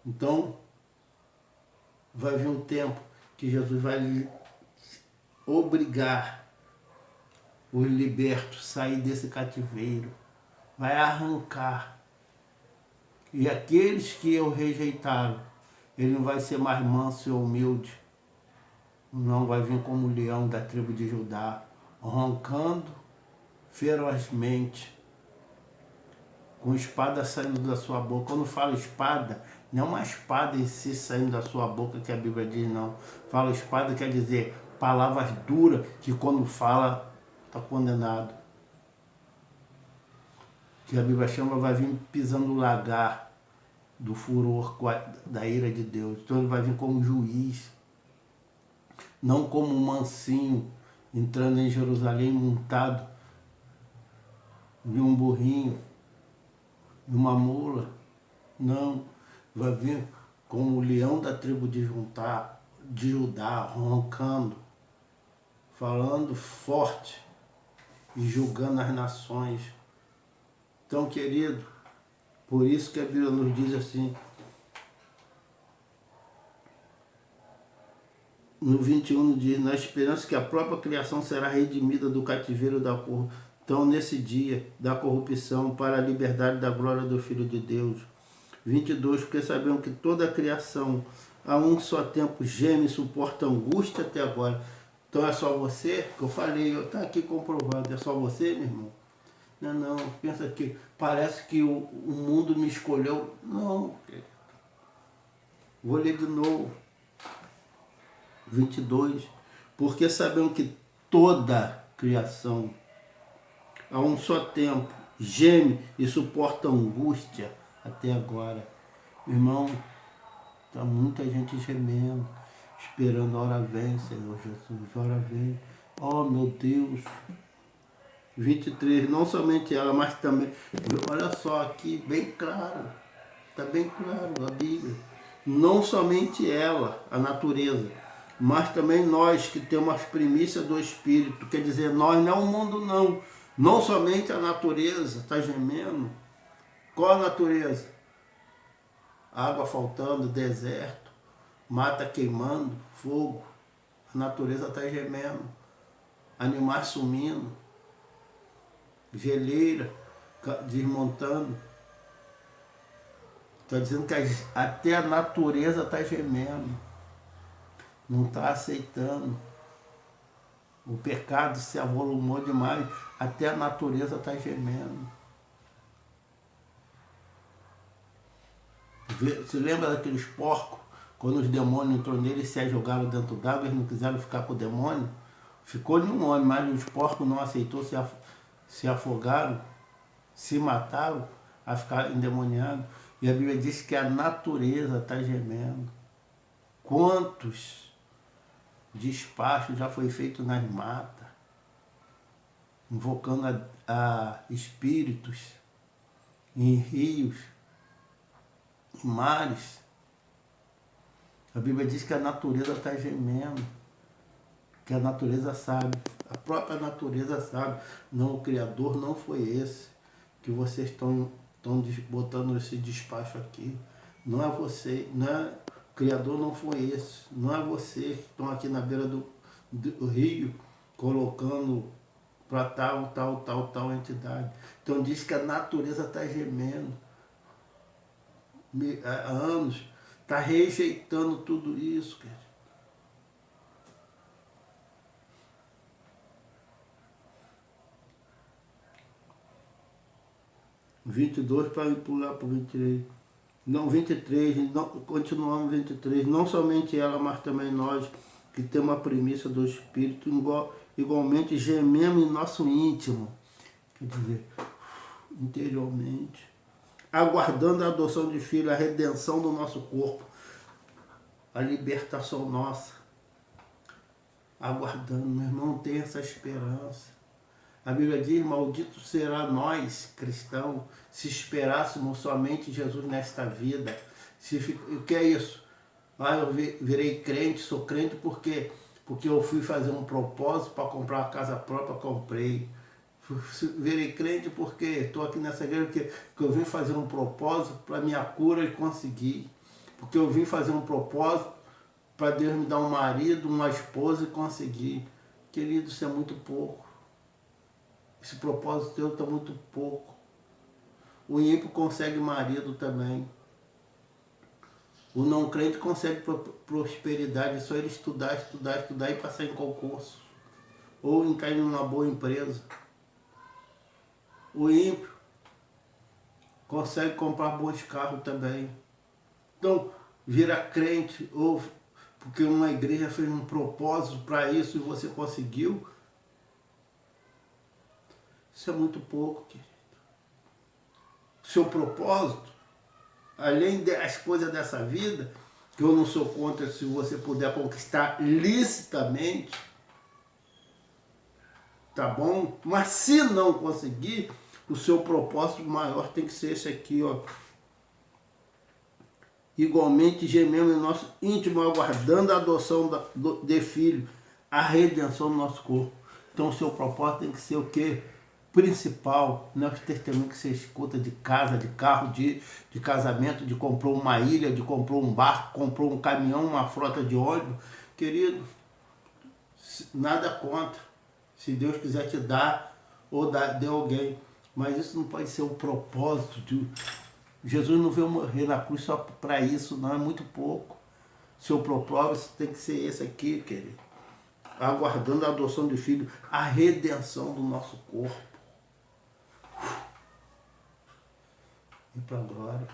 Então, vai vir um tempo que Jesus vai obrigar os libertos a sair desse cativeiro, vai arrancar. E aqueles que o rejeitaram, ele não vai ser mais manso e humilde, não, vai vir como o leão da tribo de Judá, roncando ferozmente, com espada saindo da sua boca. Quando fala espada, não é uma espada em si saindo da sua boca que a Bíblia diz, não. Fala espada quer dizer palavras duras que quando fala está condenado. Que a Bíblia chama, vai vir pisando o lagar do furor da ira de Deus. Então ele vai vir como juiz, não como um mansinho entrando em Jerusalém montado de um burrinho, de uma mula. Não, vai vir como o leão da tribo de Judá, roncando, falando forte e julgando as nações. Então, querido, por isso que a Bíblia nos diz assim, no 21 diz, na esperança que a própria criação será redimida do cativeiro da corrupção, então nesse dia da corrupção, para a liberdade da glória do Filho de Deus. 22, porque sabemos que toda a criação a um só tempo geme e suporta angústia até agora. Então é só você, que eu falei, eu estou aqui comprovando, é só você, meu irmão? Não, não, pensa que parece que o mundo me escolheu. Não, vou ler de novo. 22, porque sabemos que toda criação a um só tempo geme e suporta angústia até agora. Irmão, está muita gente gemendo, esperando a hora vem, Senhor Jesus, a hora vem. Oh, meu Deus. 23, não somente ela, mas também, olha só aqui, bem claro, está bem claro a Bíblia. Não somente ela, a natureza, mas também nós que temos as primícias do Espírito, quer dizer, nós não é o mundo não. Não somente a natureza está gemendo. Qual a natureza? Água faltando, deserto, mata queimando, fogo. A natureza está gemendo. Animais sumindo. Geleira desmontando. Está dizendo que até a natureza está gemendo. Não está aceitando. O pecado se avolumou demais, até a natureza está gemendo. Você lembra daqueles porcos? Quando os demônios entrou neles, se jogaram dentro d'água, eles não quiseram ficar com o demônio? Ficou nenhum homem, mas os porcos não aceitou, se afogaram, se mataram a ficar endemoniados. E a Bíblia diz que a natureza está gemendo. Quantos despacho já foi feito nas matas, invocando a espíritos em rios, em mares. A Bíblia diz que a natureza está gemendo, que a natureza sabe, a própria natureza sabe. Não, o Criador não foi esse que vocês estão botando esse despacho aqui. Não é você, não é. O Criador não foi esse, não é vocês que estão aqui na beira do rio colocando para tal entidade. Então diz que a natureza está gemendo há anos, está rejeitando tudo isso, cara. O 22 para pular para o 23. Não, 23, não, continuamos 23, não somente ela, mas também nós, que temos a premissa do Espírito, igualmente gememos em nosso íntimo, quer dizer, interiormente, aguardando a adoção de filho, a redenção do nosso corpo, a libertação nossa, aguardando, meu irmão, tem essa esperança. A Bíblia diz, maldito será nós, cristãos, se esperássemos somente Jesus nesta vida. O que é isso? Eu virei crente, sou crente porque eu fui fazer um propósito para comprar uma casa própria, comprei. Virei crente porque estou aqui nessa igreja porque eu vim fazer um propósito para minha cura e consegui. Porque eu vim fazer um propósito para Deus me dar um marido, uma esposa e conseguir. Querido, isso é muito pouco. Esse propósito teu está muito pouco. O ímpio consegue marido também. O não crente consegue prosperidade. É só ele estudar e passar em concurso. Ou em cair numa boa empresa. O ímpio consegue comprar bons carros também. Então, vira crente, ou porque uma igreja fez um propósito para isso e você conseguiu. Isso é muito pouco, querido. Seu propósito, além das coisas dessa vida, que eu não sou contra se você puder conquistar licitamente, tá bom? Mas se não conseguir, o seu propósito maior tem que ser esse aqui, ó. Igualmente gememos em nosso íntimo, aguardando a adoção de filho, a redenção do nosso corpo. Então o seu propósito tem que ser o quê? Principal, não é o testemunho que você escuta de casa, de carro, de casamento, de comprou uma ilha, de comprou um barco, comprou um caminhão, uma frota de ônibus. Querido, nada contra. Se Deus quiser te dar, ou de alguém. Mas isso não pode ser o propósito de... Jesus não veio morrer na cruz só para isso, não, é muito pouco. Seu propósito tem que ser esse aqui, querido. Aguardando a adoção de filho, a redenção do nosso corpo. E para a glória.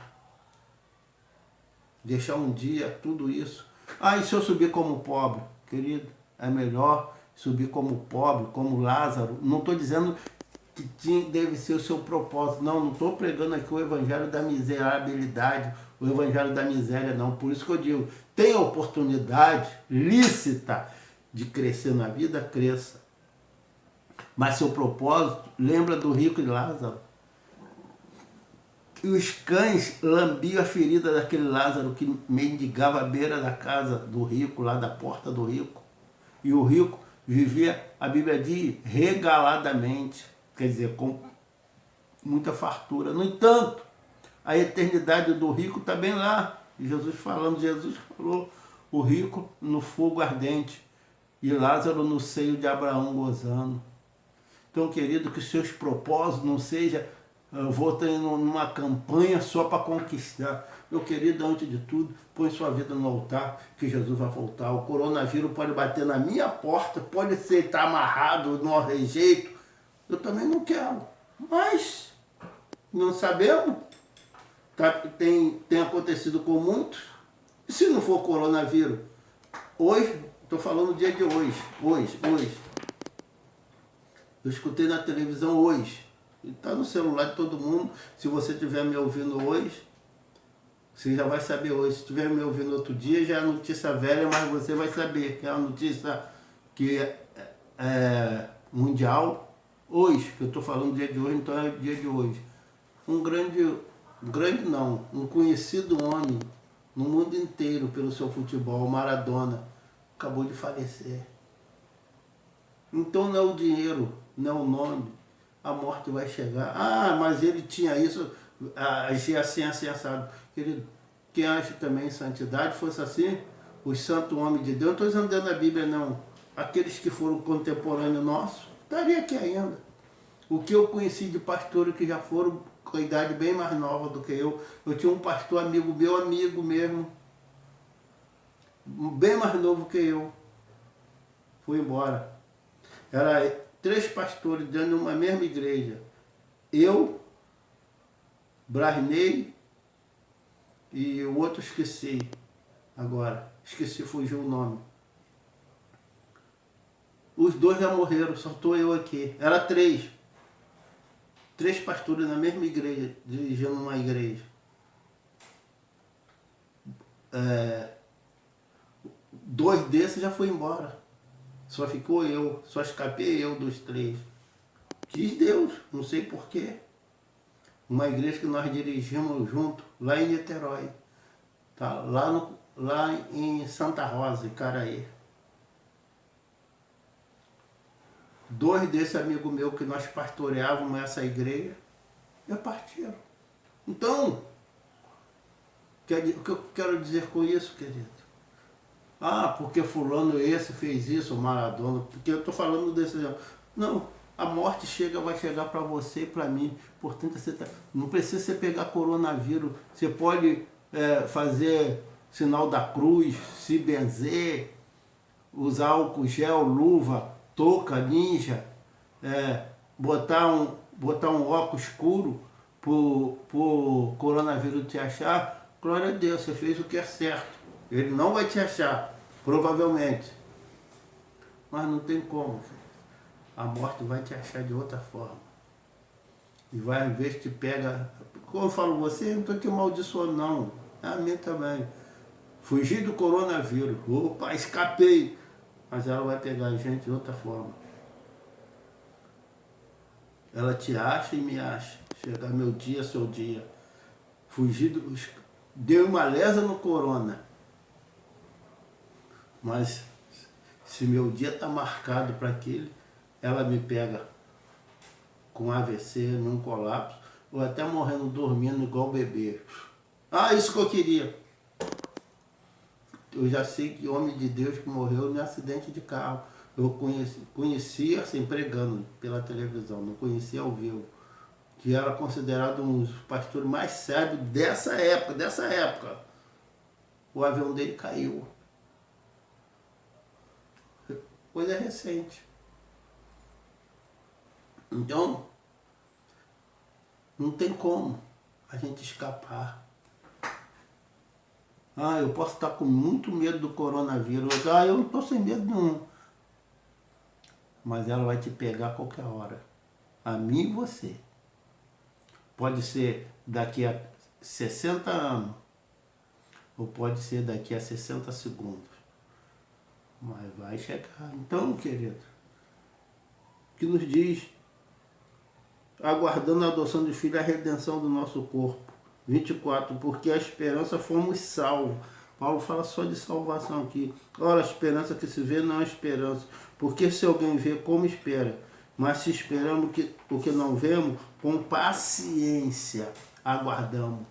Deixar um dia tudo isso. Ah, e se eu subir como pobre? Querido, é melhor subir como pobre, como Lázaro. Não estou dizendo que deve ser o seu propósito. Não estou pregando aqui o evangelho da miserabilidade, o evangelho da miséria, não. Por isso que eu digo, tem oportunidade lícita de crescer na vida, cresça. Mas seu propósito, lembra do rico e Lázaro. E os cães lambiam a ferida daquele Lázaro que mendigava à beira da casa do rico, lá da porta do rico. E o rico vivia, a Bíblia diz, regaladamente, quer dizer, com muita fartura. No entanto, a eternidade do rico está bem lá. Jesus falou, o rico no fogo ardente e Lázaro no seio de Abraão gozando. Então, querido, que seus propósitos não sejam, eu vou ter numa campanha só para conquistar. Meu querido, antes de tudo, põe sua vida no altar, que Jesus vai voltar. O coronavírus pode bater na minha porta, pode ser estar amarrado, não rejeito. Eu também não quero. Mas, não sabemos. Tem acontecido com muitos. E se não for coronavírus? Hoje, estou falando do dia de hoje. Hoje. Eu escutei na televisão hoje. Está no celular de todo mundo. Se você estiver me ouvindo hoje, você já vai saber hoje. Se estiver me ouvindo outro dia, já é notícia velha, mas você vai saber que é uma notícia que é mundial. Hoje, que eu estou falando dia de hoje, então é dia de hoje. Um conhecido homem no mundo inteiro pelo seu futebol, Maradona, acabou de falecer. Então não é o dinheiro, não é o nome, a morte vai chegar. Ah, mas ele tinha isso, agia assim, assado. Querido, quem acha também em santidade fosse assim, os santos homens de Deus, não estou dizendo dentro da Bíblia não, aqueles que foram contemporâneos nossos, estaria aqui ainda. O que eu conheci de pastores que já foram com a idade bem mais nova do que eu tinha um pastor amigo mesmo, bem mais novo que eu, foi embora. Era 3 pastores dentro de uma mesma igreja. Eu, Brasnei e o outro esqueci agora. Fugiu o nome. Os 2 já morreram, só estou eu aqui. Era 3 pastores na mesma igreja, dirigindo uma igreja. 2 desses já foi embora. Só ficou eu, só escapei eu dos 3. Quis Deus, não sei porquê. Uma igreja que nós dirigimos junto, lá em Niterói. Tá? Lá em Santa Rosa, Icaraí. 2 desses amigos meus que nós pastoreávamos essa igreja, já partiram. Então, o que eu quero dizer com isso, querido? Ah, porque fulano esse fez isso, Maradona, porque eu estou falando desse... Não, a morte vai chegar para você e para mim. Portanto, não precisa você pegar coronavírus. Você pode fazer sinal da cruz, se benzer, usar álcool gel, luva, touca, ninja, botar um óculos escuro pro coronavírus te achar. Glória a Deus, você fez o que é certo. Ele não vai te achar, provavelmente. Mas não tem como. A morte vai te achar de outra forma. E vai, às vezes, te pega... Como eu falo, você, não estou te amaldiçoando, não. A mim também. Fugi do coronavírus. Opa, escapei. Mas ela vai pegar a gente de outra forma. Ela te acha e me acha. Chegar meu dia, seu dia. Deu uma lesa no corona. Mas se meu dia está marcado para aquele, ela me pega com AVC, num colapso, ou até morrendo dormindo igual bebê. Ah, isso que eu queria. Eu já sei que homem de Deus que morreu em acidente de carro. Eu conhecia assim, pregando pela televisão, não conhecia ao vivo. Que era considerado um dos pastores mais sérios dessa época. O avião dele caiu. Coisa recente. Então, não tem como a gente escapar. Eu posso estar com muito medo do coronavírus. Eu não estou sem medo nenhum. Mas ela vai te pegar a qualquer hora. A mim e você. Pode ser daqui a 60 anos. Ou pode ser daqui a 60 segundos. Mas vai chegar. Então, querido, que nos diz, aguardando a adoção de filho, a redenção do nosso corpo. 24, porque a esperança fomos salvos. Paulo fala só de salvação aqui. Ora, a esperança que se vê não é esperança. Porque se alguém vê, como espera? Mas se esperamos o que não vemos, com paciência aguardamos.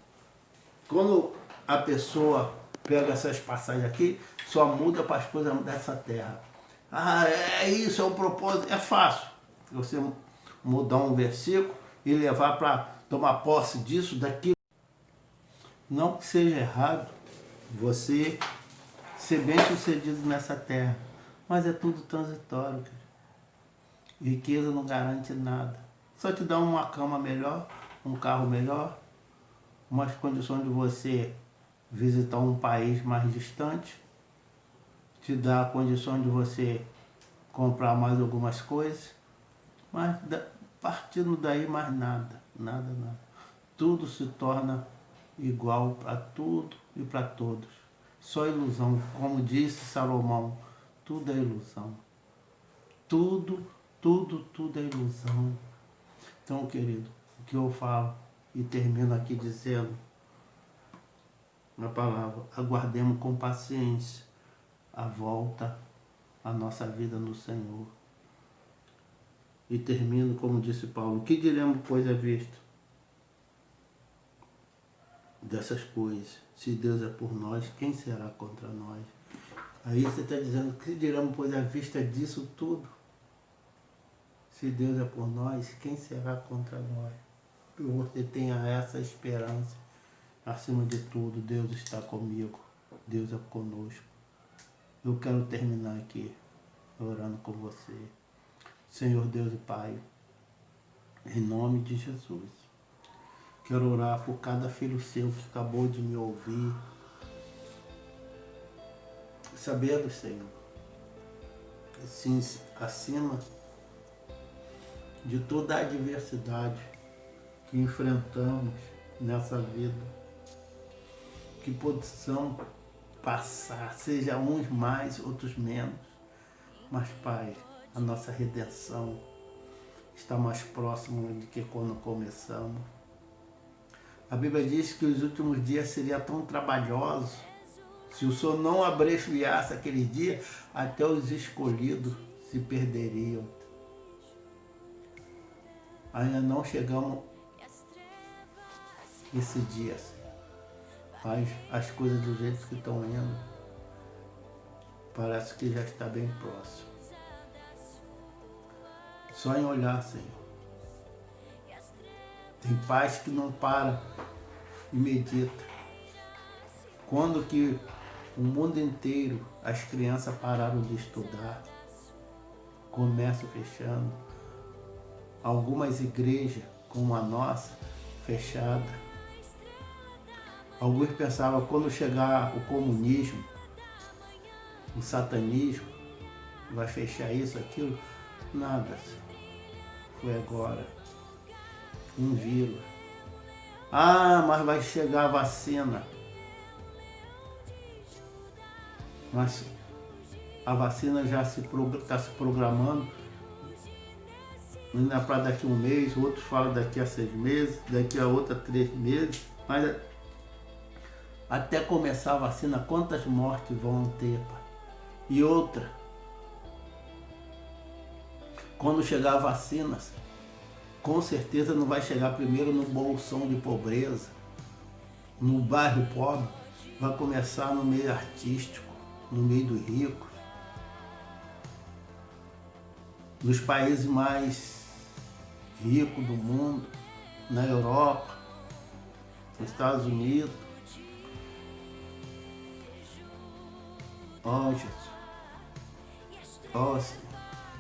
Quando a pessoa pega essas passagens aqui, só muda para as coisas dessa terra. É isso, é o propósito. É fácil você mudar um versículo e levar para tomar posse disso, daquilo. Não que seja errado você ser bem sucedido nessa terra, mas é tudo transitório, cara. Riqueza não garante nada. Só te dá uma cama melhor, um carro melhor, umas condições de você visitar um país mais distante, te dá condições de você comprar mais algumas coisas, mas partindo daí mais nada. Tudo se torna igual para tudo e para todos. Só ilusão, como disse Salomão, tudo é ilusão. Tudo é ilusão. Então, querido, o que eu falo e termino aqui dizendo na palavra, aguardemos com paciência a volta à nossa vida no Senhor. E termino como disse Paulo, o que diremos pois à vista dessas coisas? Se Deus é por nós, quem será contra nós? Aí você está dizendo, o que diremos pois à vista disso tudo? Se Deus é por nós, quem será contra nós? Que você tenha essa esperança. Acima de tudo, Deus está comigo. Deus é conosco. Eu quero terminar aqui orando com você. Senhor Deus e Pai, em nome de Jesus, quero orar por cada filho seu que acabou de me ouvir. Sabendo, Senhor, assim, acima de toda a adversidade que enfrentamos nessa vida, que possamos passar, seja uns mais, outros menos, mas, Pai, a nossa redenção está mais próxima do que quando começamos. A Bíblia diz que os últimos dias seriam tão trabalhosos, se o Senhor não abreviasse aquele dia, até os escolhidos se perderiam. Ainda não chegamos esse dia, mas as coisas do jeito que estão indo, parece que já está bem próximo. Só em olhar, Senhor. Tem paz que não para e medita. Quando que o mundo inteiro, as crianças pararam de estudar, comércio fechando, algumas igrejas, como a nossa, fechada. Alguns pensavam, quando chegar o comunismo, o satanismo, vai fechar isso, aquilo. Nada. Foi agora. Um vírus. Mas vai chegar a vacina. Mas a vacina já está se programando. Não é para daqui a um mês, outros falam daqui a 6 meses, daqui a outra 3 meses. Mas até começar a vacina, quantas mortes vão ter, pai? E outra, quando chegar a vacina, com certeza não vai chegar primeiro no bolsão de pobreza, no bairro pobre, vai começar no meio artístico. no meio dos ricos, nos países mais ricos do mundo, na Europa, nos Estados Unidos. Ó Jesus, ó Senhor,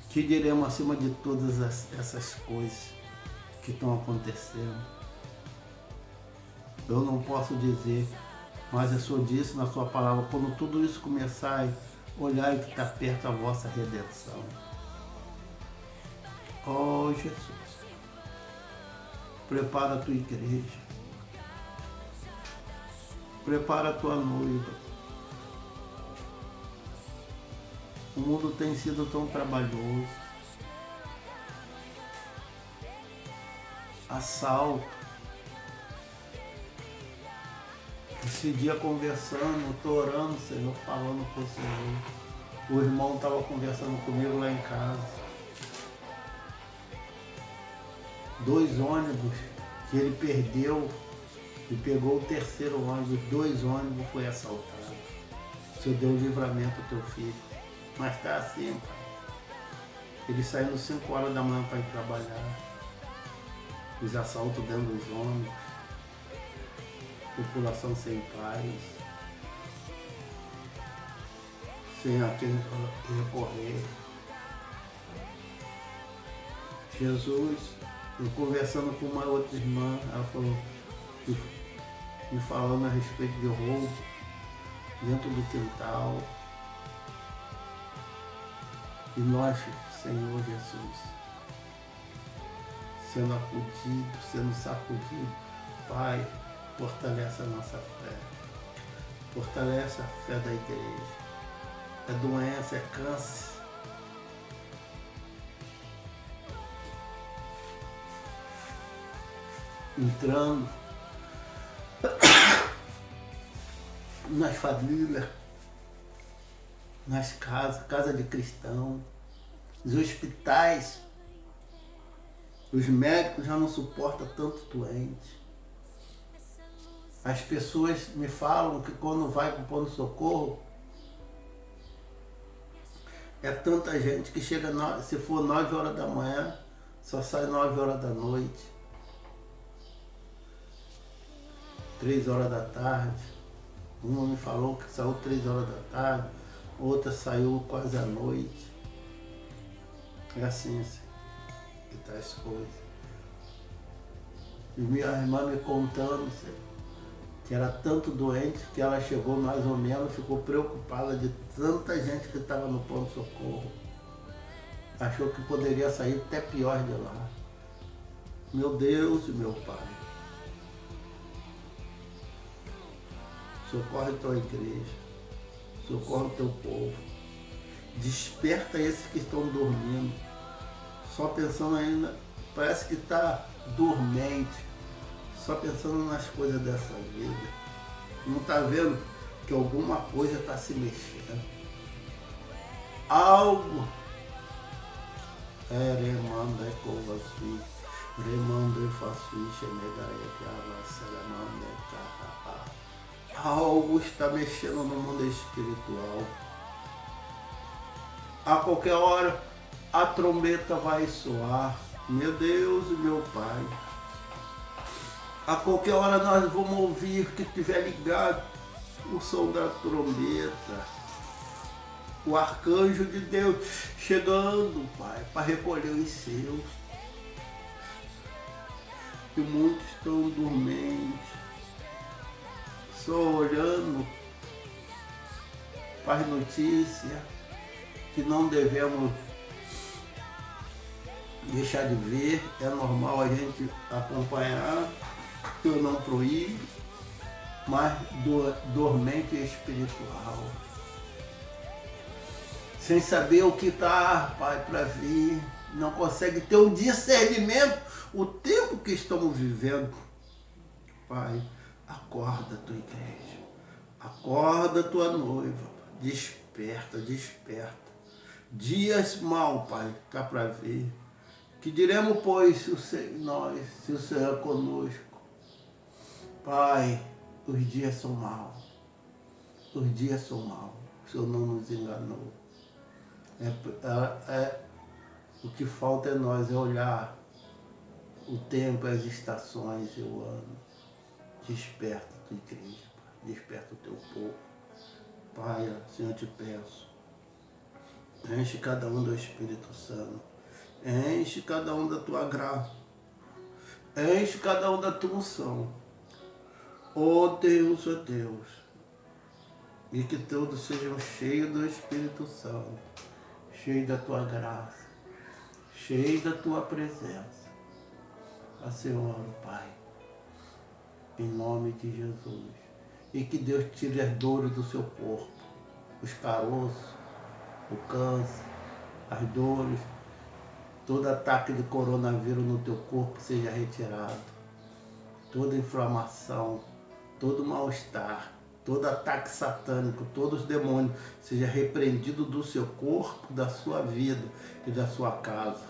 te diremos acima de todas essas coisas que estão acontecendo. Eu não posso dizer, mas o Senhor disse na sua palavra, quando tudo isso começar, olhai que está perto a vossa redenção. Ó Jesus, prepara a tua igreja, prepara a tua noiva. O mundo tem sido tão trabalhoso, assalto. Esse dia conversando, estou orando, Senhor, falando com o Senhor. O irmão estava conversando comigo lá em casa. 2 ônibus que ele perdeu e pegou o 3º ônibus. 2 ônibus foi assaltado. O Senhor deu livramento ao teu filho. Mas está assim, pai. Ele saindo 5 horas da manhã para ir trabalhar. Os assaltos dentro dos ônibus. População sem paz. Sem a quem recorrer. Jesus, eu conversando com uma outra irmã, ela falou, me falando a respeito de roubo dentro do quintal. E nós, Senhor Jesus, sendo acudido, sendo sacudido, Pai, fortalece a nossa fé. Fortalece a fé da igreja. É doença, é câncer. Entrando nas famílias, nas casas, casa de cristão, os hospitais, os médicos já não suportam tanto doente. As pessoas me falam que quando vai para o pronto-socorro, é tanta gente que chega, se for 9 horas da manhã, só sai 9 horas da noite, 3 horas da tarde. Uma me falou que saiu 3 horas da tarde, outra saiu quase à noite. É assim, que tá as coisas. E minha irmã me contando, que era tanto doente que ela chegou mais ou menos, ficou preocupada de tanta gente que estava no pronto-socorro. Achou que poderia sair até pior de lá. Meu Deus e meu Pai, socorre a tua igreja, socorre o teu povo. Desperta esses que estão dormindo, só pensando ainda, parece que está dormente, só pensando nas coisas dessa vida. Não está vendo que alguma coisa está se mexendo. Algo. Remanda é covasui, remanda é fasui, chemegaia que avança, remanda é carrapá. Algo está mexendo no mundo espiritual. A qualquer hora a trombeta vai soar. Meu Deus e meu Pai. A qualquer hora nós vamos ouvir que estiver ligado o som da trombeta. O arcanjo de Deus chegando, Pai, para recolher os seus. E muitos estão dormentes, só olhando para as notícias que não devemos deixar de ver. É normal a gente acompanhar, eu não proíbo, mas dormente espiritual. Sem saber o que está, Pai, para vir. Não consegue ter um discernimento. O tempo que estamos vivendo, Pai, acorda a tua igreja. Acorda a tua noiva. Desperta, desperta. Dias mal, Pai, está para vir. Que diremos, pois, se o Senhor é conosco. Pai, os dias são maus. Os dias são maus. O Senhor não nos enganou. O que falta é nós olhar o tempo, as estações e o ano. Desperta a tua igreja, Pai. Desperta o teu povo. Pai, Senhor, eu te peço. Enche cada um do Espírito Santo. Enche cada um da tua graça. Enche cada um da tua unção. Ó Deus, ó Deus. E que todos sejam cheios do Espírito Santo. Cheios da tua graça. Cheios da tua presença. Assim eu oro, Pai. Em nome de Jesus. E que Deus tire as dores do seu corpo. Os caroços, o câncer, as dores. Todo ataque de coronavírus no teu corpo seja retirado. Toda inflamação, todo mal-estar, todo ataque satânico, todos os demônios seja repreendido do seu corpo, da sua vida e da sua casa.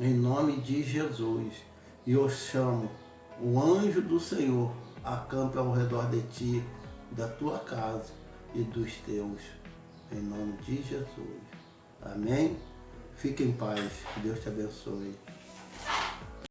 Em nome de Jesus. E eu chamo o anjo do Senhor, acampe ao redor de ti, da tua casa e dos teus. Em nome de Jesus. Amém? Fique em paz. Que Deus te abençoe.